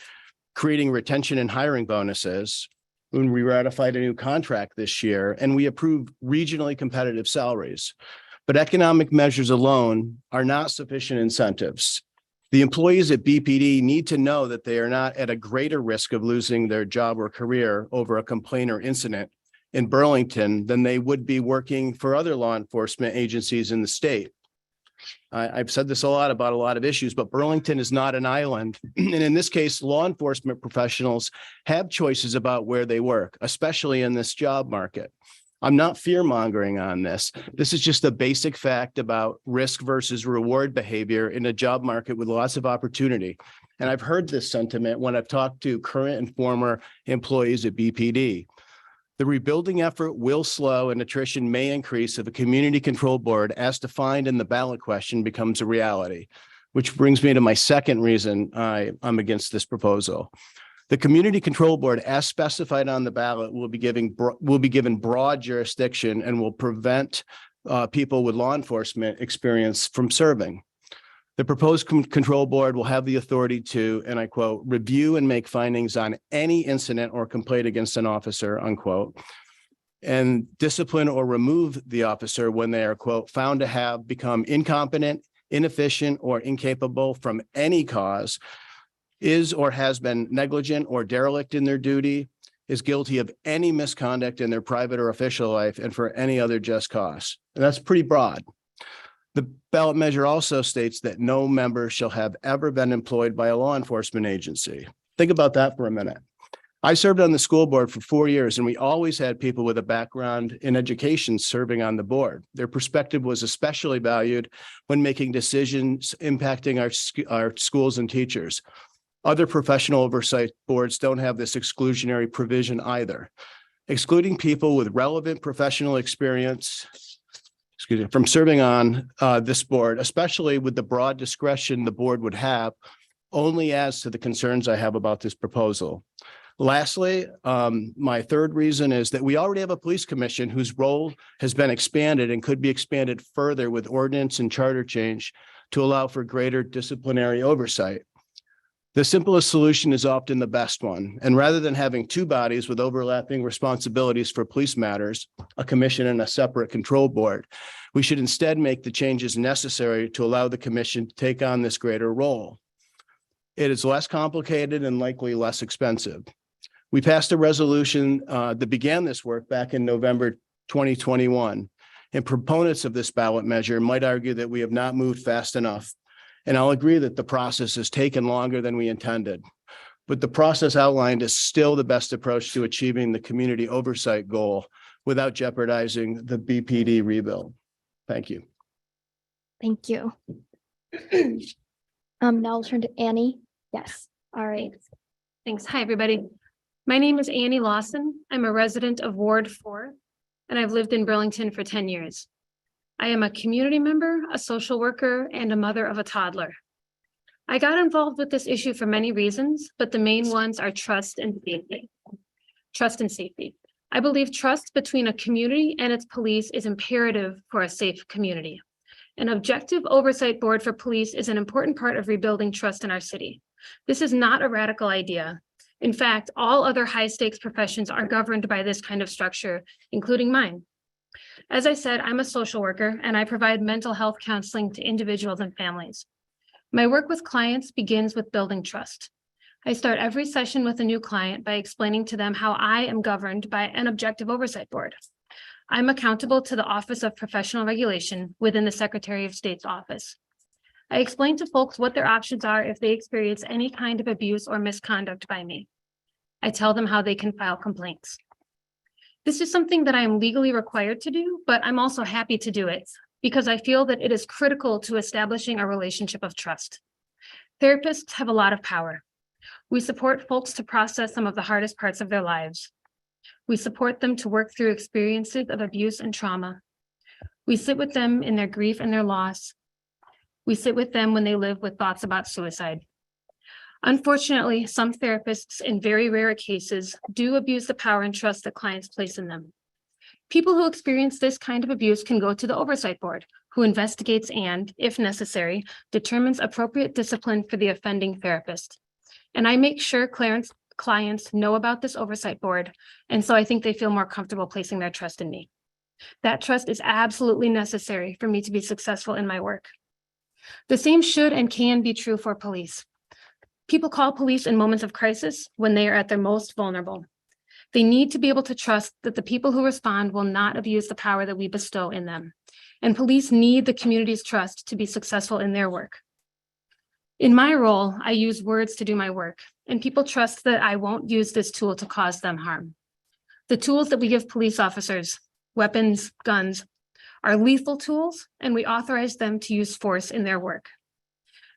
creating retention and hiring bonuses, when we ratified a new contract this year, and we approved regionally competitive salaries. But economic measures alone are not sufficient incentives. The employees at BPD need to know that they are not at a greater risk of losing their job or career over a complaint or incident in Burlington than they would be working for other law enforcement agencies in the state. I've said this a lot about a lot of issues, but Burlington is not an island. And in this case, law enforcement professionals have choices about where they work, especially in this job market. I'm not fear mongering on this. This is just a basic fact about risk versus reward behavior in a job market with lots of opportunity. And I've heard this sentiment when I've talked to current and former employees at BPD. The rebuilding effort will slow and attrition may increase if a community control board, as defined in the ballot question, becomes a reality, which brings me to my second reason I'm against this proposal. The community control board, as specified on the ballot, will be given broad jurisdiction and will prevent people with law enforcement experience from serving. The proposed control board will have the authority to, and I quote, review and make findings on any incident or complaint against an officer, unquote, and discipline or remove the officer when they are, quote, found to have become incompetent, inefficient, or incapable from any cause, is or has been negligent or derelict in their duty, is guilty of any misconduct in their private or official life, and for any other just cause. And that's pretty broad. The ballot measure also states that no member shall have ever been employed by a law enforcement agency. Think about that for a minute. I served on the school board for 4 years, and we always had people with a background in education serving on the board. Their perspective was especially valued when making decisions impacting our schools and teachers. Other professional oversight boards don't have this exclusionary provision either. Excluding people with relevant professional experience from serving on this board, especially with the broad discretion the board would have, only adds to the concerns I have about this proposal. Lastly, my third reason is that we already have a police commission whose role has been expanded and could be expanded further with ordinance and charter change to allow for greater disciplinary oversight. The simplest solution is often the best one. And rather than having two bodies with overlapping responsibilities for police matters, a commission and a separate control board, we should instead make the changes necessary to allow the commission to take on this greater role. It is less complicated and likely less expensive. We passed a resolution that began this work back in November 2021, and proponents of this ballot measure might argue that we have not moved fast enough. And I'll agree that the process has taken longer than we intended, but the process outlined is still the best approach to achieving the community oversight goal without jeopardizing the BPD rebuild. Thank you. Thank you. Now I'll turn to Annie. Yes. All right. Thanks. Hi, everybody. My name is Annie Lawson. I'm a resident of Ward 4, and I've lived in Burlington for 10 years. I am a community member, a social worker, and a mother of a toddler. I got involved with this issue for many reasons, but the main ones are trust and safety. Trust and safety. I believe trust between a community and its police is imperative for a safe community. An objective oversight board for police is an important part of rebuilding trust in our city. This is not a radical idea. In fact, all other high-stakes professions are governed by this kind of structure, including mine. As I said, I'm a social worker and I provide mental health counseling to individuals and families. My work with clients begins with building trust. I start every session with a new client by explaining to them how I am governed by an objective oversight board. I'm accountable to the Office of Professional Regulation within the Secretary of State's office. I explain to folks what their options are if they experience any kind of abuse or misconduct by me. I tell them how they can file complaints. This is something that I am legally required to do, but I'm also happy to do it because I feel that it is critical to establishing a relationship of trust. Therapists have a lot of power. We support folks to process some of the hardest parts of their lives. We support them to work through experiences of abuse and trauma. We sit with them in their grief and their loss. We sit with them when they live with thoughts about suicide. Unfortunately, some therapists, in very rare cases, do abuse the power and trust that clients place in them. People who experience this kind of abuse can go to the oversight board, who investigates and, if necessary, determines appropriate discipline for the offending therapist. And I make sure clients know about this oversight board, and so I think they feel more comfortable placing their trust in me. That trust is absolutely necessary for me to be successful in my work. The same should and can be true for police. People call police in moments of crisis when they are at their most vulnerable. They need to be able to trust that the people who respond will not abuse the power that we bestow in them. And police need the community's trust to be successful in their work. In my role, I use words to do my work, and people trust that I won't use this tool to cause them harm. The tools that we give police officers, weapons, guns, are lethal tools, and we authorize them to use force in their work.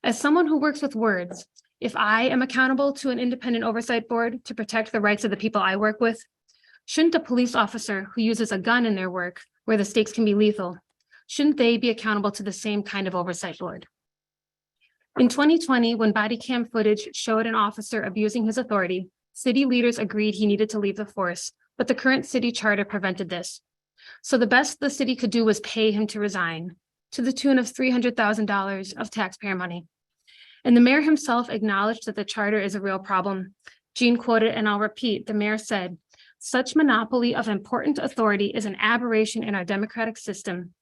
As someone who works with words, if I am accountable to an independent oversight board to protect the rights of the people I work with, shouldn't a police officer who uses a gun in their work, where the stakes can be lethal, shouldn't they be accountable to the same kind of oversight board? In 2020, when body cam footage showed an officer abusing his authority, city leaders agreed he needed to leave the force, but the current city charter prevented this. So the best the city could do was pay him to resign, to the tune of $300,000 of taxpayer money. And the mayor himself acknowledged that the charter is a real problem. Jean quoted, and I'll repeat, the mayor said, "Such monopoly of important authority is an aberration in our democratic system.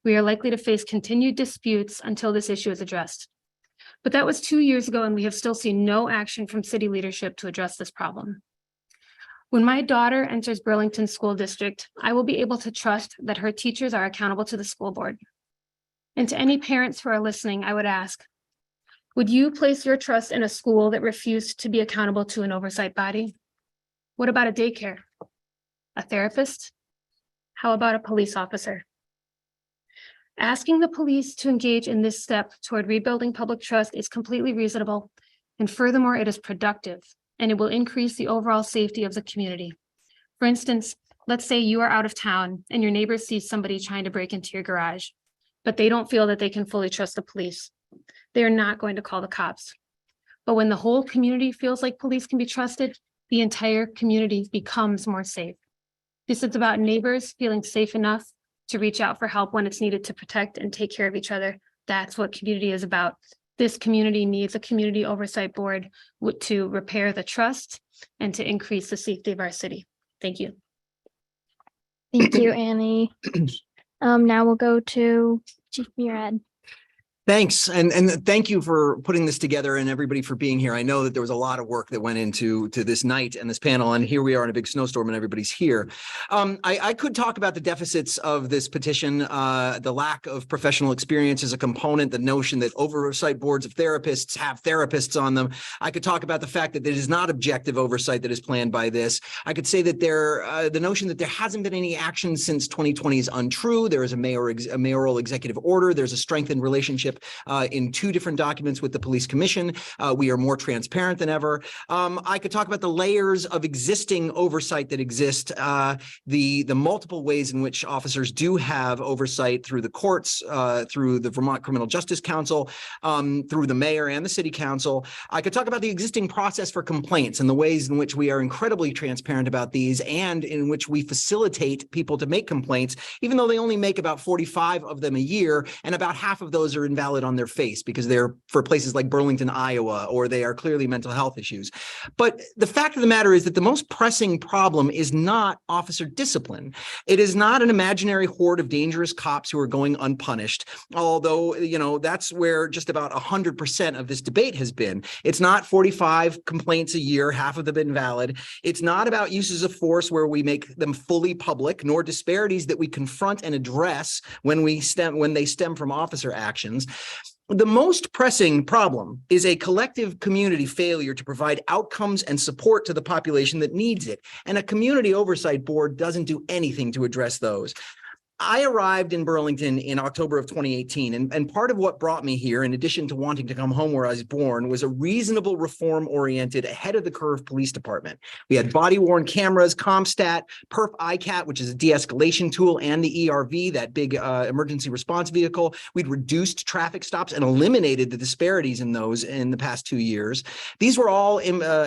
We are likely to face continued disputes until this issue is addressed." But that was 2 years ago, and we have still seen no action from city leadership to address this problem. When my daughter enters Burlington School District, I will be able to trust that her teachers are accountable to the school board. And to any parents who are listening, I would ask, would you place your trust in a school that refused to be accountable to an oversight body? What about a daycare? A therapist? How about a police officer? Asking the police to engage in this step toward rebuilding public trust is completely reasonable, and furthermore, it is productive, and it will increase the overall safety of the community. For instance, let's say you are out of town and your neighbor sees somebody trying to break into your garage, but they don't feel that they can fully trust the police. They are not going to call the cops. But when the whole community feels like police can be trusted, the entire community becomes more safe. This is about neighbors feeling safe enough to reach out for help when it's needed to protect and take care of each other. That's what community is about. This community needs a community oversight board to repair the trust and to increase the safety of our city. Thank you. Thank you, Annie. Now we'll go to Chief Murad. Thanks. And thank you for putting this together and everybody for being here. I know that there was a lot of work that went into this night and this panel, and here we are in a big snowstorm and everybody's here. I could talk about the deficits of this petition, the lack of professional experience as a component, the notion that oversight boards of therapists have therapists on them. I could talk about the fact that it is not objective oversight that is planned by this. I could say that the notion that there hasn't been any action since 2020 is untrue. There is a mayoral executive order. There's a strengthened relationship in 2 different documents with the police commission. We are more transparent than ever. I could talk about the layers of existing oversight that exist, the multiple ways in which officers do have oversight through the courts, through the Vermont Criminal Justice Council, through the mayor and the city council. I could talk about the existing process for complaints and the ways in which we are incredibly transparent about these and in which we facilitate people to make complaints, even though they only make about 45 of them a year, and about half of those are invalid on their face because they're for places like Burlington, Iowa, or they are clearly mental health issues. But the fact of the matter is that the most pressing problem is not officer discipline. It is not an imaginary horde of dangerous cops who are going unpunished, although, you know, that's where just about 100% of this debate has been. It's not 45 complaints a year, half of them invalid. It's not about uses of force where we make them fully public, nor disparities that we confront and address when they stem from officer actions. The most pressing problem is a collective community failure to provide outcomes and support to the population that needs it. And a community oversight board doesn't do anything to address those. I arrived in Burlington in October of 2018, and part of what brought me here, in addition to wanting to come home where I was born, was a reasonable reform-oriented, ahead-of-the-curve police department. We had body-worn cameras, ComStat, Perf ICAT, which is a de-escalation tool, and the ERV, that big emergency response vehicle. We'd reduced traffic stops and eliminated the disparities in those in the past 2 years. These were all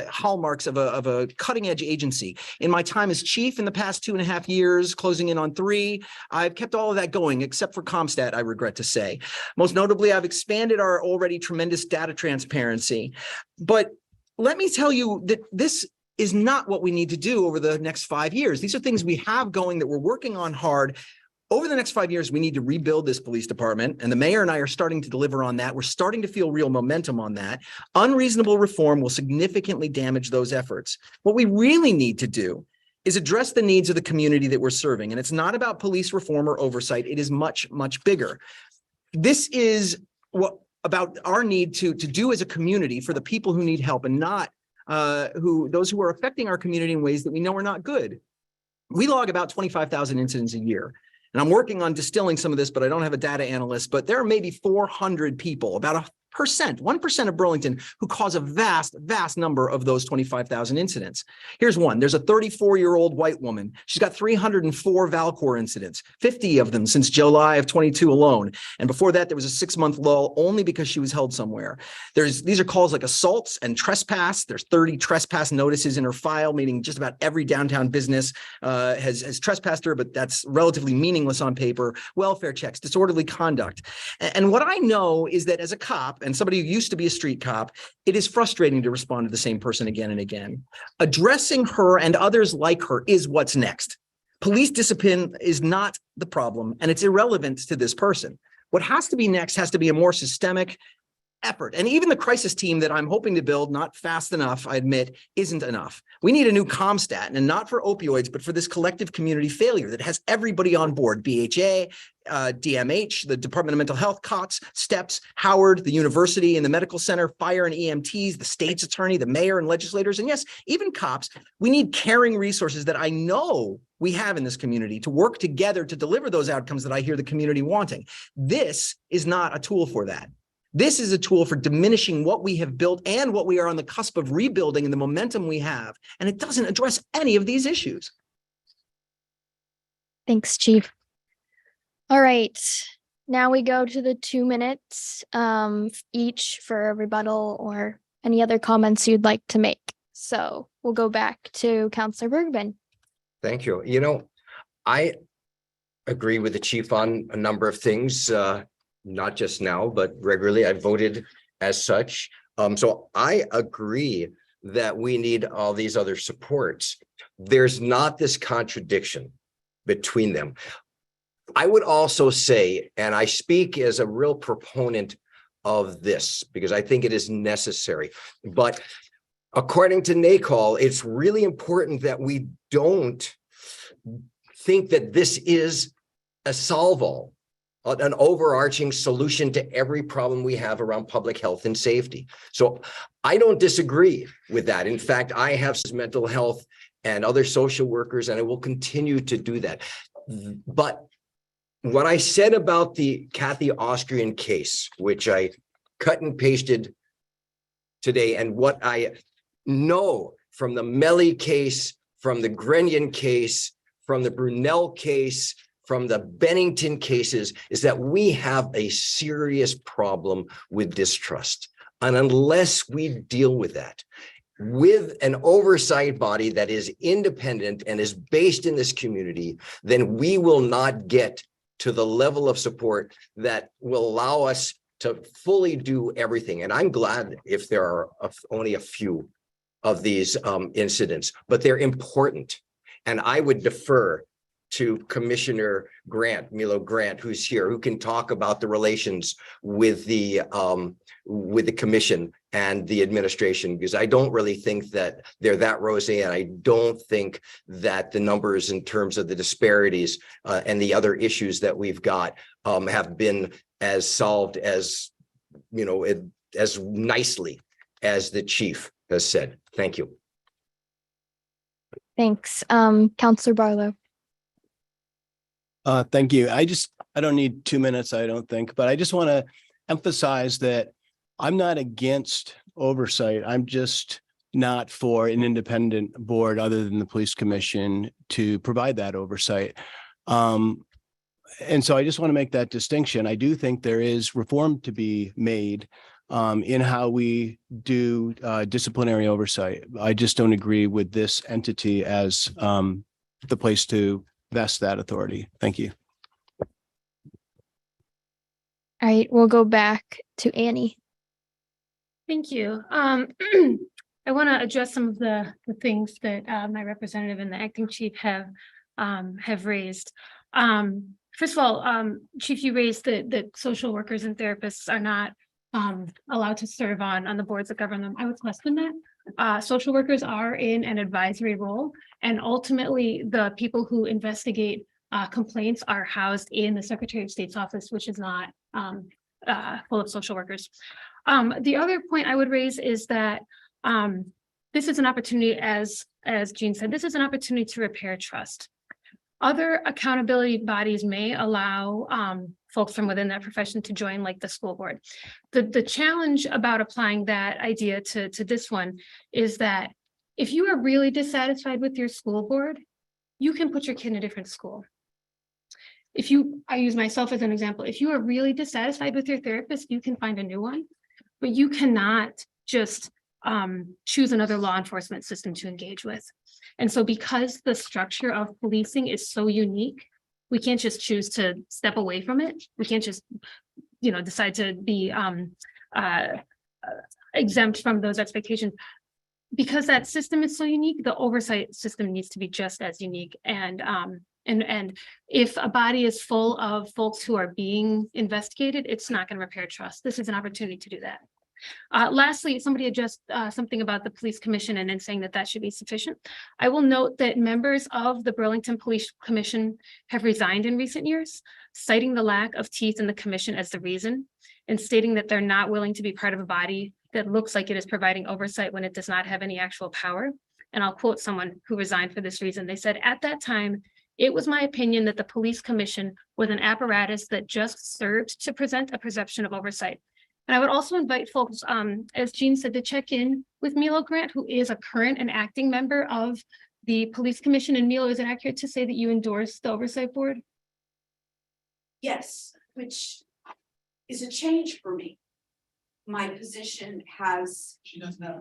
hallmarks of a cutting-edge agency. In my time as chief in the past 2.5 years, closing in on 3, I've kept all of that going, except for ComStat, I regret to say. Most notably, I've expanded our already tremendous data transparency. But let me tell you that this is not what we need to do over the next 5 years. These are things we have going that we're working on hard. Over the next 5 years, we need to rebuild this police department, and the mayor and I are starting to deliver on that. We're starting to feel real momentum on that. Unreasonable reform will significantly damage those efforts. What we really need to do is address the needs of the community that we're serving. And it's not about police reform or oversight. It is much, much bigger. This is what about our need to do as a community for the people who need help, and not those who are affecting our community in ways that we know are not good. We log about 25,000 incidents a year. And I'm working on distilling some of this, but I don't have a data analyst, but there are maybe 400 people, about 1% of Burlington, who cause a vast number of those 25,000 incidents. Here's one. There's a 34-year-old white woman. She's got 304 Valcor incidents, 50 of them since July of 22 alone. And before that, there was a 6-month lull only because she was held somewhere. These are calls like assaults and trespass. There's 30 trespass notices in her file, meaning just about every downtown business has trespassed her, but that's relatively meaningless on paper. Welfare checks, disorderly conduct. And what I know is that as a cop, and somebody who used to be a street cop, it is frustrating to respond to the same person again and again. Addressing her and others like her is what's next. Police discipline is not the problem, and it's irrelevant to this person. What has to be next has to be a more systemic effort. And even the crisis team that I'm hoping to build, not fast enough, I admit, isn't enough. We need a new ComStat, and not for opioids, but for this collective community failure that has everybody on board: BHA, DMH, the Department of Mental Health, COTS, STEPS, Howard, the university and the medical center, fire and EMTs, the state's attorney, the mayor and legislators, and yes, even cops. We need caring resources that I know we have in this community to work together to deliver those outcomes that I hear the community wanting. This is not a tool for that. This is a tool for diminishing what we have built and what we are on the cusp of rebuilding and the momentum we have. And it doesn't address any of these issues. Thanks, Chief. All right, now we go to the 2 minutes each for a rebuttal or any other comments you'd like to make. So we'll go back to Councilor Bergman. Thank you. You know, I agree with the chief on a number of things, not just now, but regularly. I voted as such. So I agree that we need all these other supports. There's not this contradiction between them. I would also say, and I speak as a real proponent of this because I think it is necessary, but according to NACOL, it's really important that we don't think that this is a solve-all, an overarching solution to every problem we have around public health and safety. So I don't disagree with that. In fact, I have mental health and other social workers, and I will continue to do that. But what I said about the Kathy Austrian case, which I cut and pasted today, and what I know from the Melly case, from the Grenion case, from the Brunel case, from the Bennington cases, is that we have a serious problem with distrust. And unless we deal with that, with an oversight body that is independent and is based in this community, then we will not get to the level of support that will allow us to fully do everything. And I'm glad if there are only a few of these incidents, but they're important. And I would defer to Commissioner Grant, Milo Grant, who's here, who can talk about the relations with the commission and the administration, because I don't really think that they're that rosy, and I don't think that the numbers in terms of the disparities and the other issues that we've got have been as solved as, you know, as nicely as the chief has said. Thank you. Thanks. Councilor Barlow. Thank you. I don't need 2 minutes, I don't think, but I just want to emphasize that I'm not against oversight. I'm just not for an independent board other than the police commission to provide that oversight. And so I just want to make that distinction. I do think there is reform to be made in how we do disciplinary oversight. I just don't agree with this entity as the place to vest that authority. Thank you. All right, we'll go back to Annie. Thank you. I want to address some of the things that my representative and the acting chief have raised. First of all, Chief, you raised that social workers and therapists are not allowed to serve on the boards that govern them. I would question that. Social workers are in an advisory role, and ultimately the people who investigate complaints are housed in the Secretary of State's office, which is not full of social workers. The other point I would raise is that this is an opportunity, as Jean said, this is an opportunity to repair trust. Other accountability bodies may allow folks from within that profession to join, like the school board. The challenge about applying that idea to this one is that if you are really dissatisfied with your school board, you can put your kid in a different school. I use myself as an example, if you are really dissatisfied with your therapist, you can find a new one, but you cannot just choose another law enforcement system to engage with. And so because the structure of policing is so unique, we can't just choose to step away from it. We can't just, decide to be exempt from those expectations. Because that system is so unique, the oversight system needs to be just as unique. And if a body is full of folks who are being investigated, it's not going to repair trust. This is an opportunity to do that. Lastly, somebody addressed something about the police commission and then saying that should be sufficient. I will note that members of the Burlington Police Commission have resigned in recent years, citing the lack of teeth in the commission as the reason, and stating that they're not willing to be part of a body that looks like it is providing oversight when it does not have any actual power. And I'll quote someone who resigned for this reason. They said, "At that time, it was my opinion that the police commission was an apparatus that just served to present a perception of oversight." And I would also invite folks, as Jean said, to check in with Milo Grant, who is a current and acting member of the police commission. And Milo, is it accurate to say that you endorse the oversight board? Yes, which is a change for me. My position has. She doesn't have.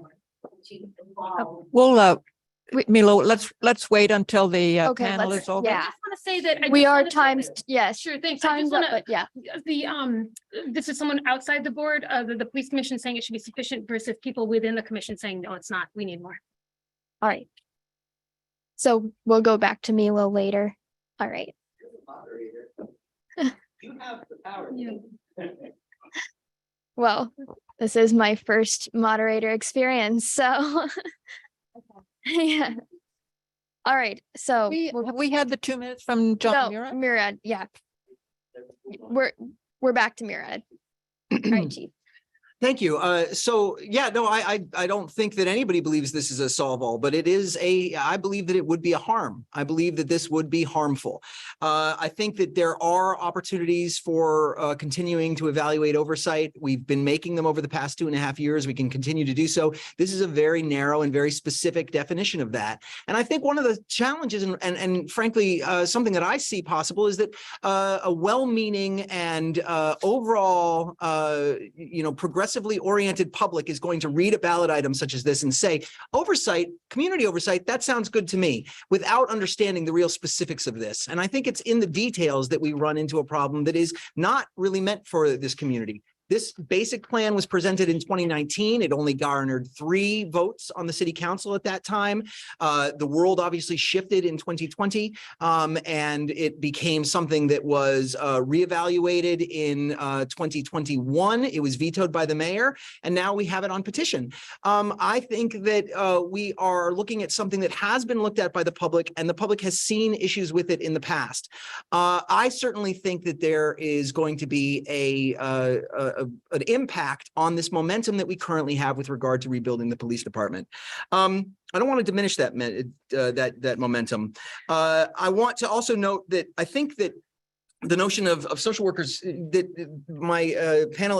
Well, Milo, let's wait until the panel is over. I just want to say that We are times, yes. Sure, thanks. Time's up, but yeah. This is someone outside the board, the police commission saying it should be sufficient versus people within the commission saying, no, it's not, we need more. All right. So we'll go back to Milo later. All right. You have the power. Well, this is my first moderator experience, so. Yeah. All right, so. Have we had the 2 minutes from John Murad? Murad, yeah. We're back to Murad. All right, Chief. Thank you. So yeah, no, I don't think that anybody believes this is a solve all, but I believe that it would be a harm. I believe that this would be harmful. I think that there are opportunities for continuing to evaluate oversight. We've been making them over the past 2.5 years. We can continue to do so. This is a very narrow and very specific definition of that. And I think one of the challenges and frankly, something that I see possible is that a well-meaning and overall, progressively oriented public is going to read a ballot item such as this and say, oversight, community oversight, that sounds good to me, without understanding the real specifics of this. And I think it's in the details that we run into a problem that is not really meant for this community. This basic plan was presented in 2019. It only garnered 3 votes on the city council at that time. The world obviously shifted in 2020, and it became something that was reevaluated in 2021. It was vetoed by the mayor, and now we have it on petition. I think that we are looking at something that has been looked at by the public, and the public has seen issues with it in the past. I certainly think that there is going to be an impact on this momentum that we currently have with regard to rebuilding the police department. I don't want to diminish that momentum. I want to also note that I think that the notion of social workers that my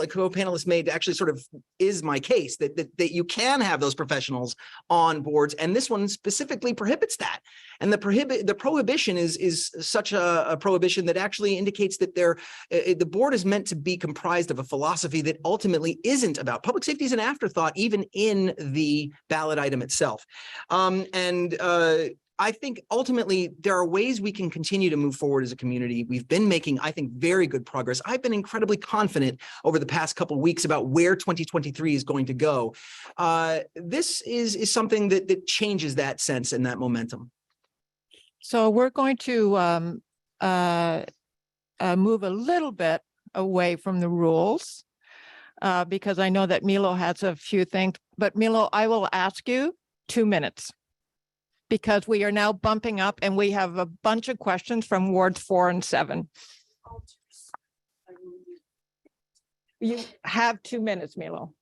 co-panelists made actually sort of is my case, that you can have those professionals on boards, and this one specifically prohibits that. And the prohibition is such a prohibition that actually indicates that the board is meant to be comprised of a philosophy that ultimately isn't about public safety is an afterthought, even in the ballot item itself. I think ultimately there are ways we can continue to move forward as a community. We've been making, I think, very good progress. I've been incredibly confident over the past couple of weeks about where 2023 is going to go. This is something that changes that sense and that momentum. So we're going to move a little bit away from the rules because I know that Milo has a few things, but Milo, I will ask you 2 minutes. Because we are now bumping up and we have a bunch of questions from wards 4 and 7. You have 2 minutes, Milo,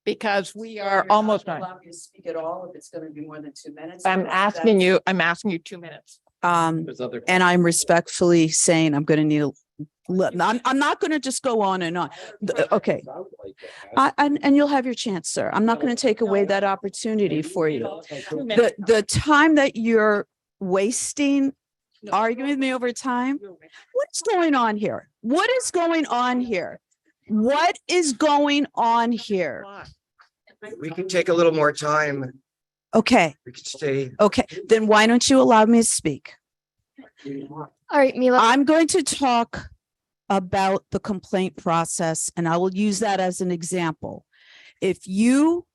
because we are almost done. Speak at all if it's going to be more than 2 minutes. I'm asking you 2 minutes. And I'm respectfully saying I'm going to need I'm not going to just go on and on. Okay. And you'll have your chance, sir. I'm not going to take away that opportunity for you. The time that you're wasting arguing with me over time, what's going on here? What is going on here? What is going on here? We can take a little more time. Okay. We can stay. Okay, then why don't you allow me to speak? All right, Mila. I'm going to talk about the complaint process, and I will use that as an example. If you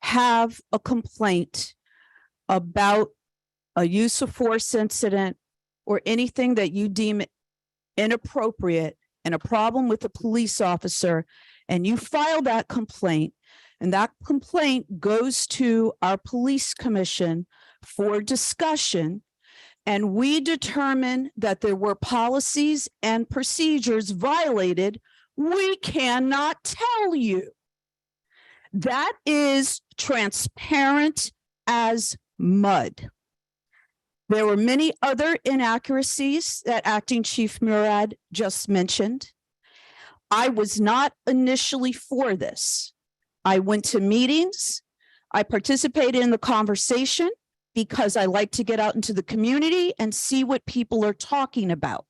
have a complaint about a use of force incident or anything that you deem inappropriate and a problem with a police officer, and you file that complaint, and that complaint goes to our police commission for discussion, and we determine that there were policies and procedures violated, we cannot tell you. That is transparent as mud. There were many other inaccuracies that Acting Chief Murad just mentioned. I was not initially for this. I went to meetings. I participated in the conversation because I like to get out into the community and see what people are talking about.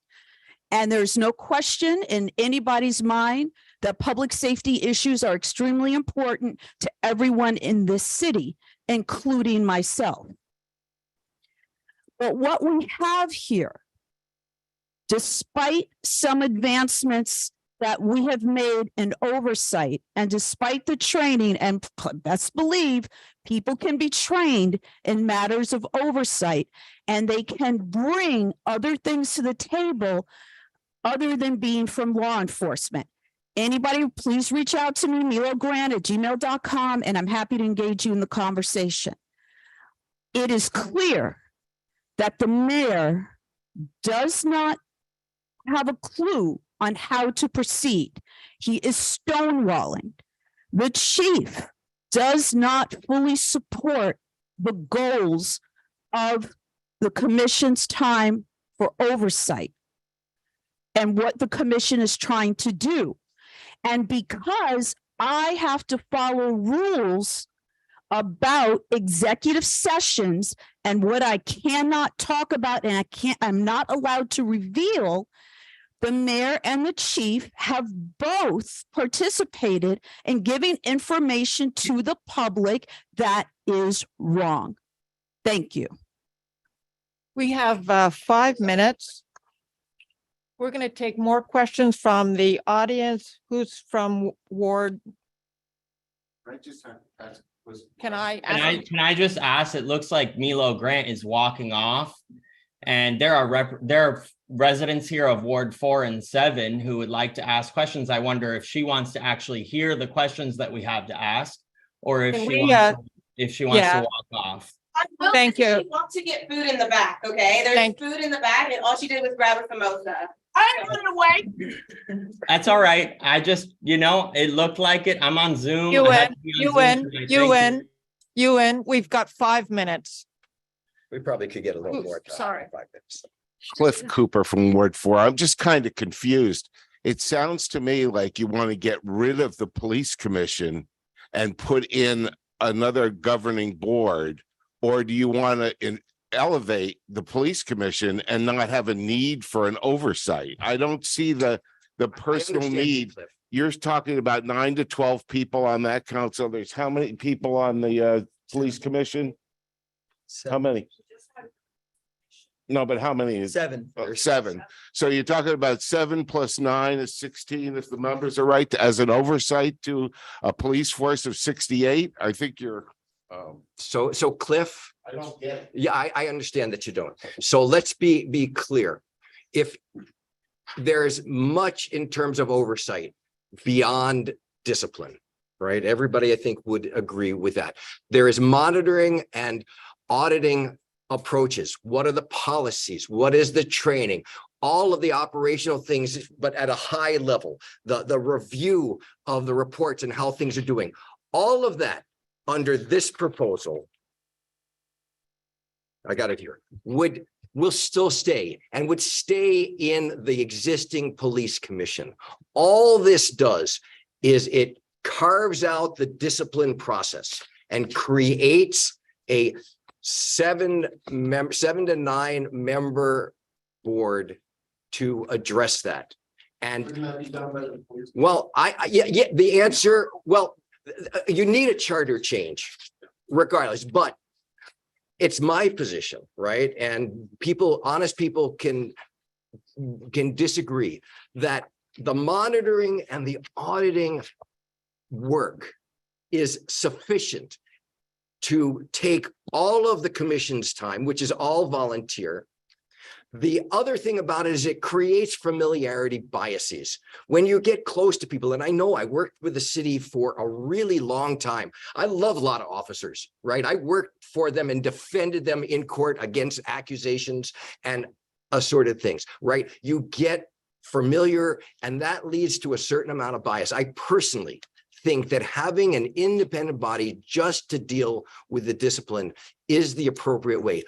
And there's no question in anybody's mind that public safety issues are extremely important to everyone in this city, including myself. But what we have here, despite some advancements that we have made in oversight, and despite the training, and best believe people can be trained in matters of oversight, and they can bring other things to the table other than being from law enforcement. Anybody, please reach out to me, milogrant@gmail.com, and I'm happy to engage you in the conversation. It is clear that the mayor does not have a clue on how to proceed. He is stonewalling. The chief does not fully support the goals of the commission's time for oversight and what the commission is trying to do. And because I have to follow rules about executive sessions and what I cannot talk about and I'm not allowed to reveal, the mayor and the chief have both participated in giving information to the public that is wrong. Thank you. We have 5 minutes. We're going to take more questions from the audience. Who's from Ward? Can I just ask, it looks like Milo Grant is walking off, and there are residents here of Ward 4 and 7 who would like to ask questions. I wonder if she wants to actually hear the questions that we have to ask, or if she wants to walk off. Thank you. She wants to get food in the back, okay? There's food in the back, and all she did was grab a samosa. I'm running away. That's all right. I just, it looked like it. I'm on Zoom. You win. We've got 5 minutes. We probably could get a little more time. Sorry. 5 minutes. Cliff Cooper from Ward 4. I'm just kind of confused. It sounds to me like you want to get rid of the police commission and put in another governing board, or do you want to elevate the police commission and not have a need for an oversight? I don't see the personal need. You're talking about 9 to 12 people on that council. There's how many people on the police commission? How many? No, but how many is 7? 7. So you're talking about 7 plus 9 is 16, if the numbers are right, as an oversight to a police force of 68. I think you're So Cliff, I don't get it. yeah, I understand that you don't. So let's be clear. If there's much in terms of oversight beyond discipline, right? Everybody, I think, would agree with that. There is monitoring and auditing approaches. What are the policies? What is the training? All of the operational things, but at a high level, the review of the reports and how things are doing. All of that under this proposal, I got it here, would will still stay and would stay in the existing police commission. All this does is it carves out the discipline process and creates a 7 to 9 member board to address that. And well, yeah, the answer, well, you need a charter change regardless, but it's my position, right? And people, honest people can disagree that the monitoring and the auditing work is sufficient to take all of the commission's time, which is all volunteer. The other thing about it is it creates familiarity biases. When you get close to people, and I know I worked with the city for a really long time. I love a lot of officers, right? I worked for them and defended them in court against accusations and assorted things, right? You get familiar, and that leads to a certain amount of bias. I personally think that having an independent body just to deal with the discipline is the appropriate way.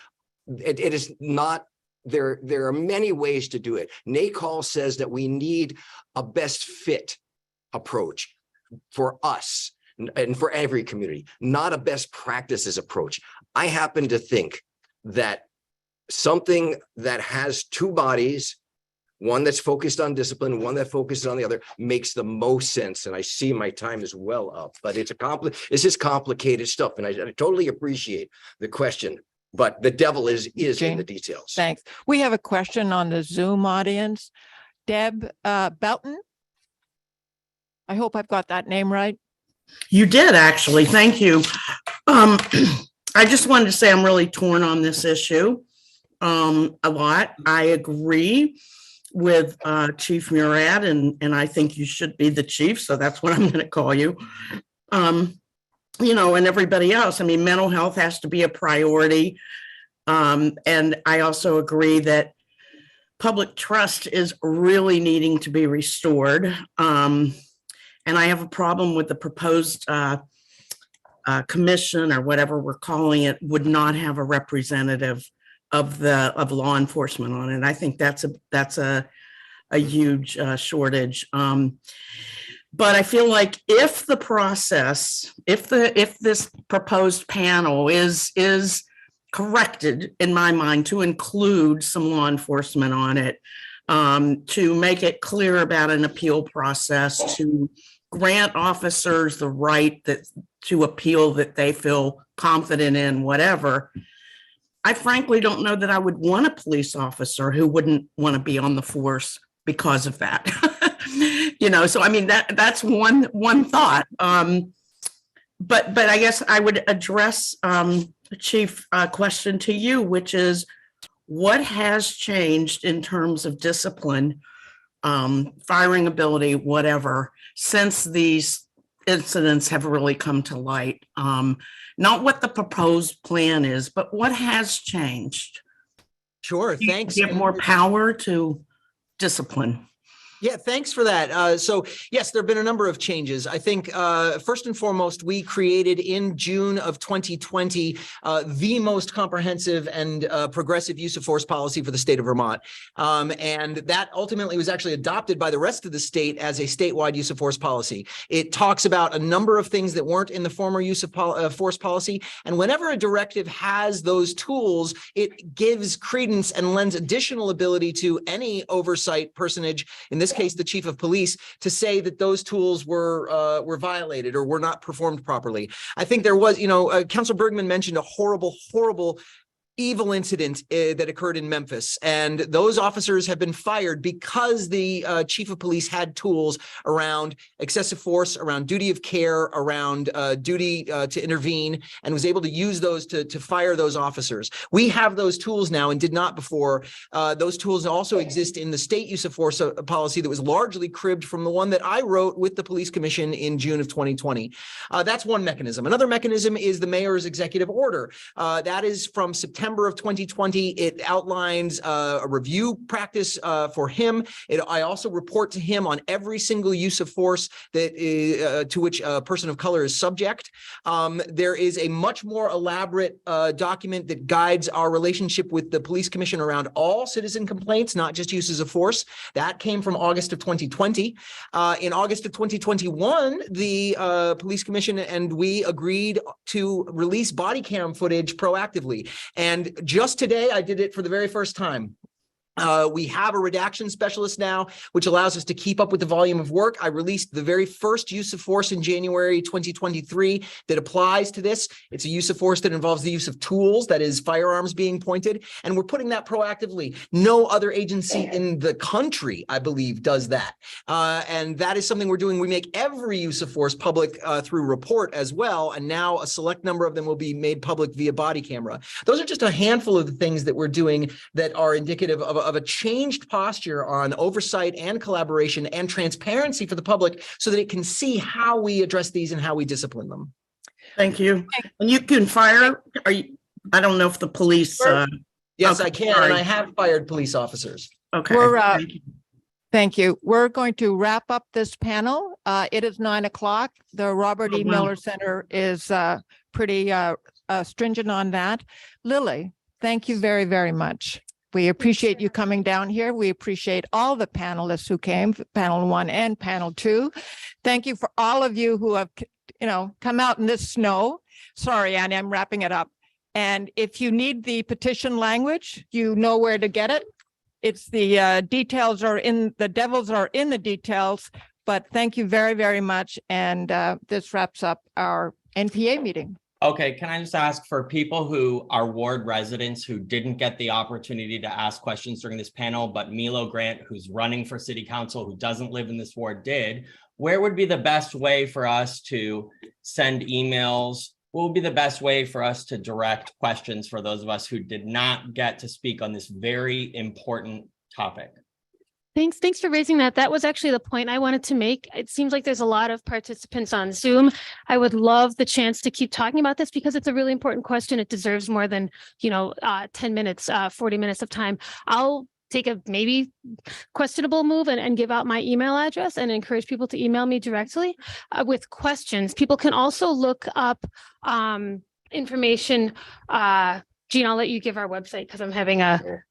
It is not. There are many ways to do it. NACOL says that we need a best fit approach for us and for every community, not a best practices approach. I happen to think that something that has 2 bodies, one that's focused on discipline, one that focuses on the other, makes the most sense. And I see my time is well up, but this is complicated stuff. And I totally appreciate the question. But the devil is in the details. Thanks. We have a question on the Zoom audience. Deb Belton. I hope I've got that name right. You did, actually. Thank you. I just wanted to say I'm really torn on this issue a lot. I agree with Chief Murad, and I think you should be the chief, so that's what I'm going to call you. You know, and everybody else. I mean, mental health has to be a priority. And I also agree that public trust is really needing to be restored. And I have a problem with the proposed commission, or whatever we're calling it, would not have a representative of law enforcement on it. I think that's a huge shortage. But I feel like if the process, if this proposed panel is corrected, in my mind, to include some law enforcement on it, to make it clear about an appeal process, to grant officers the right to appeal that they feel confident in, whatever. I frankly don't know that I would want a police officer who wouldn't want to be on the force because of that. You know, so I mean, that's one thought. But I guess I would address Chief question to you, which is, what has changed in terms of discipline, firing ability, whatever, since these incidents have really come to light? Not what the proposed plan is, but what has changed? Sure, thanks. Give more power to discipline. Yeah, thanks for that. So yes, there have been a number of changes. I think first and foremost, we created in June of 2020 the most comprehensive and progressive use of force policy for the state of Vermont. And that ultimately was actually adopted by the rest of the state as a statewide use of force policy. It talks about a number of things that weren't in the former use of force policy. And whenever a directive has those tools, it gives credence and lends additional ability to any oversight personage, in this case, the chief of police, to say that those tools were violated or were not performed properly. I think there was, Councilor Bergman mentioned a horrible evil incident that occurred in Memphis. And those officers have been fired because the chief of police had tools around excessive force, around duty of care, around duty to intervene, and was able to use those to fire those officers. We have those tools now and did not before. Those tools also exist in the state use of force policy that was largely cribbed from the one that I wrote with the police commission in June of 2020. That's one mechanism. Another mechanism is the mayor's executive order. That is from September September of 2020. It outlines a review practice for him. I also report to him on every single use of force that to which a person of color is subject. There is a much more elaborate document that guides our relationship with the police commission around all citizen complaints, not just uses of force. That came from August of 2020. In August of 2021, the police commission and we agreed to release body cam footage proactively. And just today, I did it for the very first time. We have a redaction specialist now, which allows us to keep up with the volume of work. I released the very first use of force in January 2023 that applies to this. It's a use of force that involves the use of tools, that is firearms being pointed, and we're putting that proactively. No other agency in the country, I believe, does that. And that is something we're doing. We make every use of force public through report as well, and now a select number of them will be made public via body camera. Those are just a handful of the things that we're doing that are indicative of a changed posture on oversight and collaboration and transparency for the public so that it can see how we address these and how we discipline them. Thank you. And you can fire, I don't know if the police. Yes, okay, I can. sorry. And I have fired police officers. Okay. Thank you. We're going to wrap up this panel. It is 9 o'clock. The Robert E. wow. Miller Center is pretty stringent on that. Lily, thank you very, very much. We appreciate you coming down here. We appreciate all the panelists who came, panel 1 and panel 2. Thank you for all of you who have, come out in this snow. Sorry, Annie, I'm wrapping it up. And if you need the petition language, you know where to get it. It's the details are in, the devils are in the details, but thank you very, very much. And this wraps up our NPA meeting. Okay, can I just ask for people who are ward residents who didn't get the opportunity to ask questions during this panel, but Milo Grant, who's running for city council, who doesn't live in this ward, did, where would be the best way for us to send emails? What would be the best way for us to direct questions for those of us who did not get to speak on this very important topic? Thanks for raising that. That was actually the point I wanted to make. It seems like there's a lot of participants on Zoom. I would love the chance to keep talking about this because it's a really important question. It deserves more than, 10 minutes, 40 minutes of time. I'll take a maybe questionable move and give out my email address and encourage people to email me directly with questions. People can also look up information. Jean, I'll let you give our website because I'm having a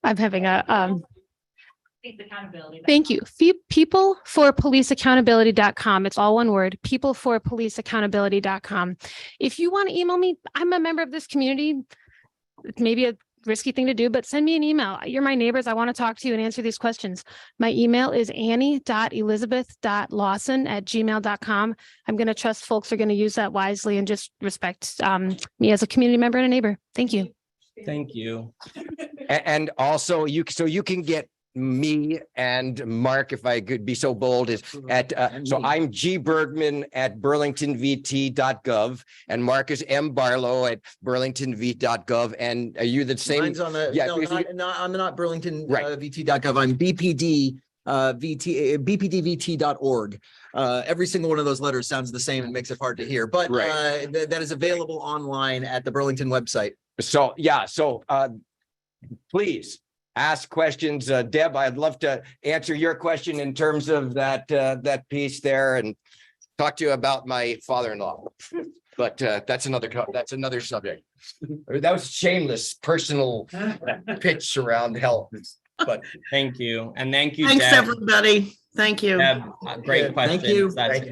Thank you. Peopleforpoliceaccountability.com. It's all one word, peopleforpoliceaccountability.com. If you want to email me, I'm a member of this community. It may be a risky thing to do, but send me an email. You're my neighbors. I want to talk to you and answer these questions. My email is annie.elizabeth.lawson@gmail.com. I'm going to trust folks are going to use that wisely and just respect me as a community member and a neighbor. Thank you. Thank you. And also you can get me and Mark, if I could be so bold, is at so I'm G Bergman at burlingtonvt.gov and Mark is M Barlow at burlingtonvt.gov. And are you the same? Mine's on the, yeah, no, I'm not Burlington right. VT.gov. I'm bpdvt.org. Every single one of those letters sounds the same and makes it hard to hear, but right. That is available online at the Burlington website. So please ask questions. Deb, I'd love to answer your question in terms of that piece there and talk to you about my father-in-law. But that's another subject. That was shameless personal pitch around health. But thank you. And thank you, Thanks, Deb. everybody. Thank you. Deb, great question. Thank you.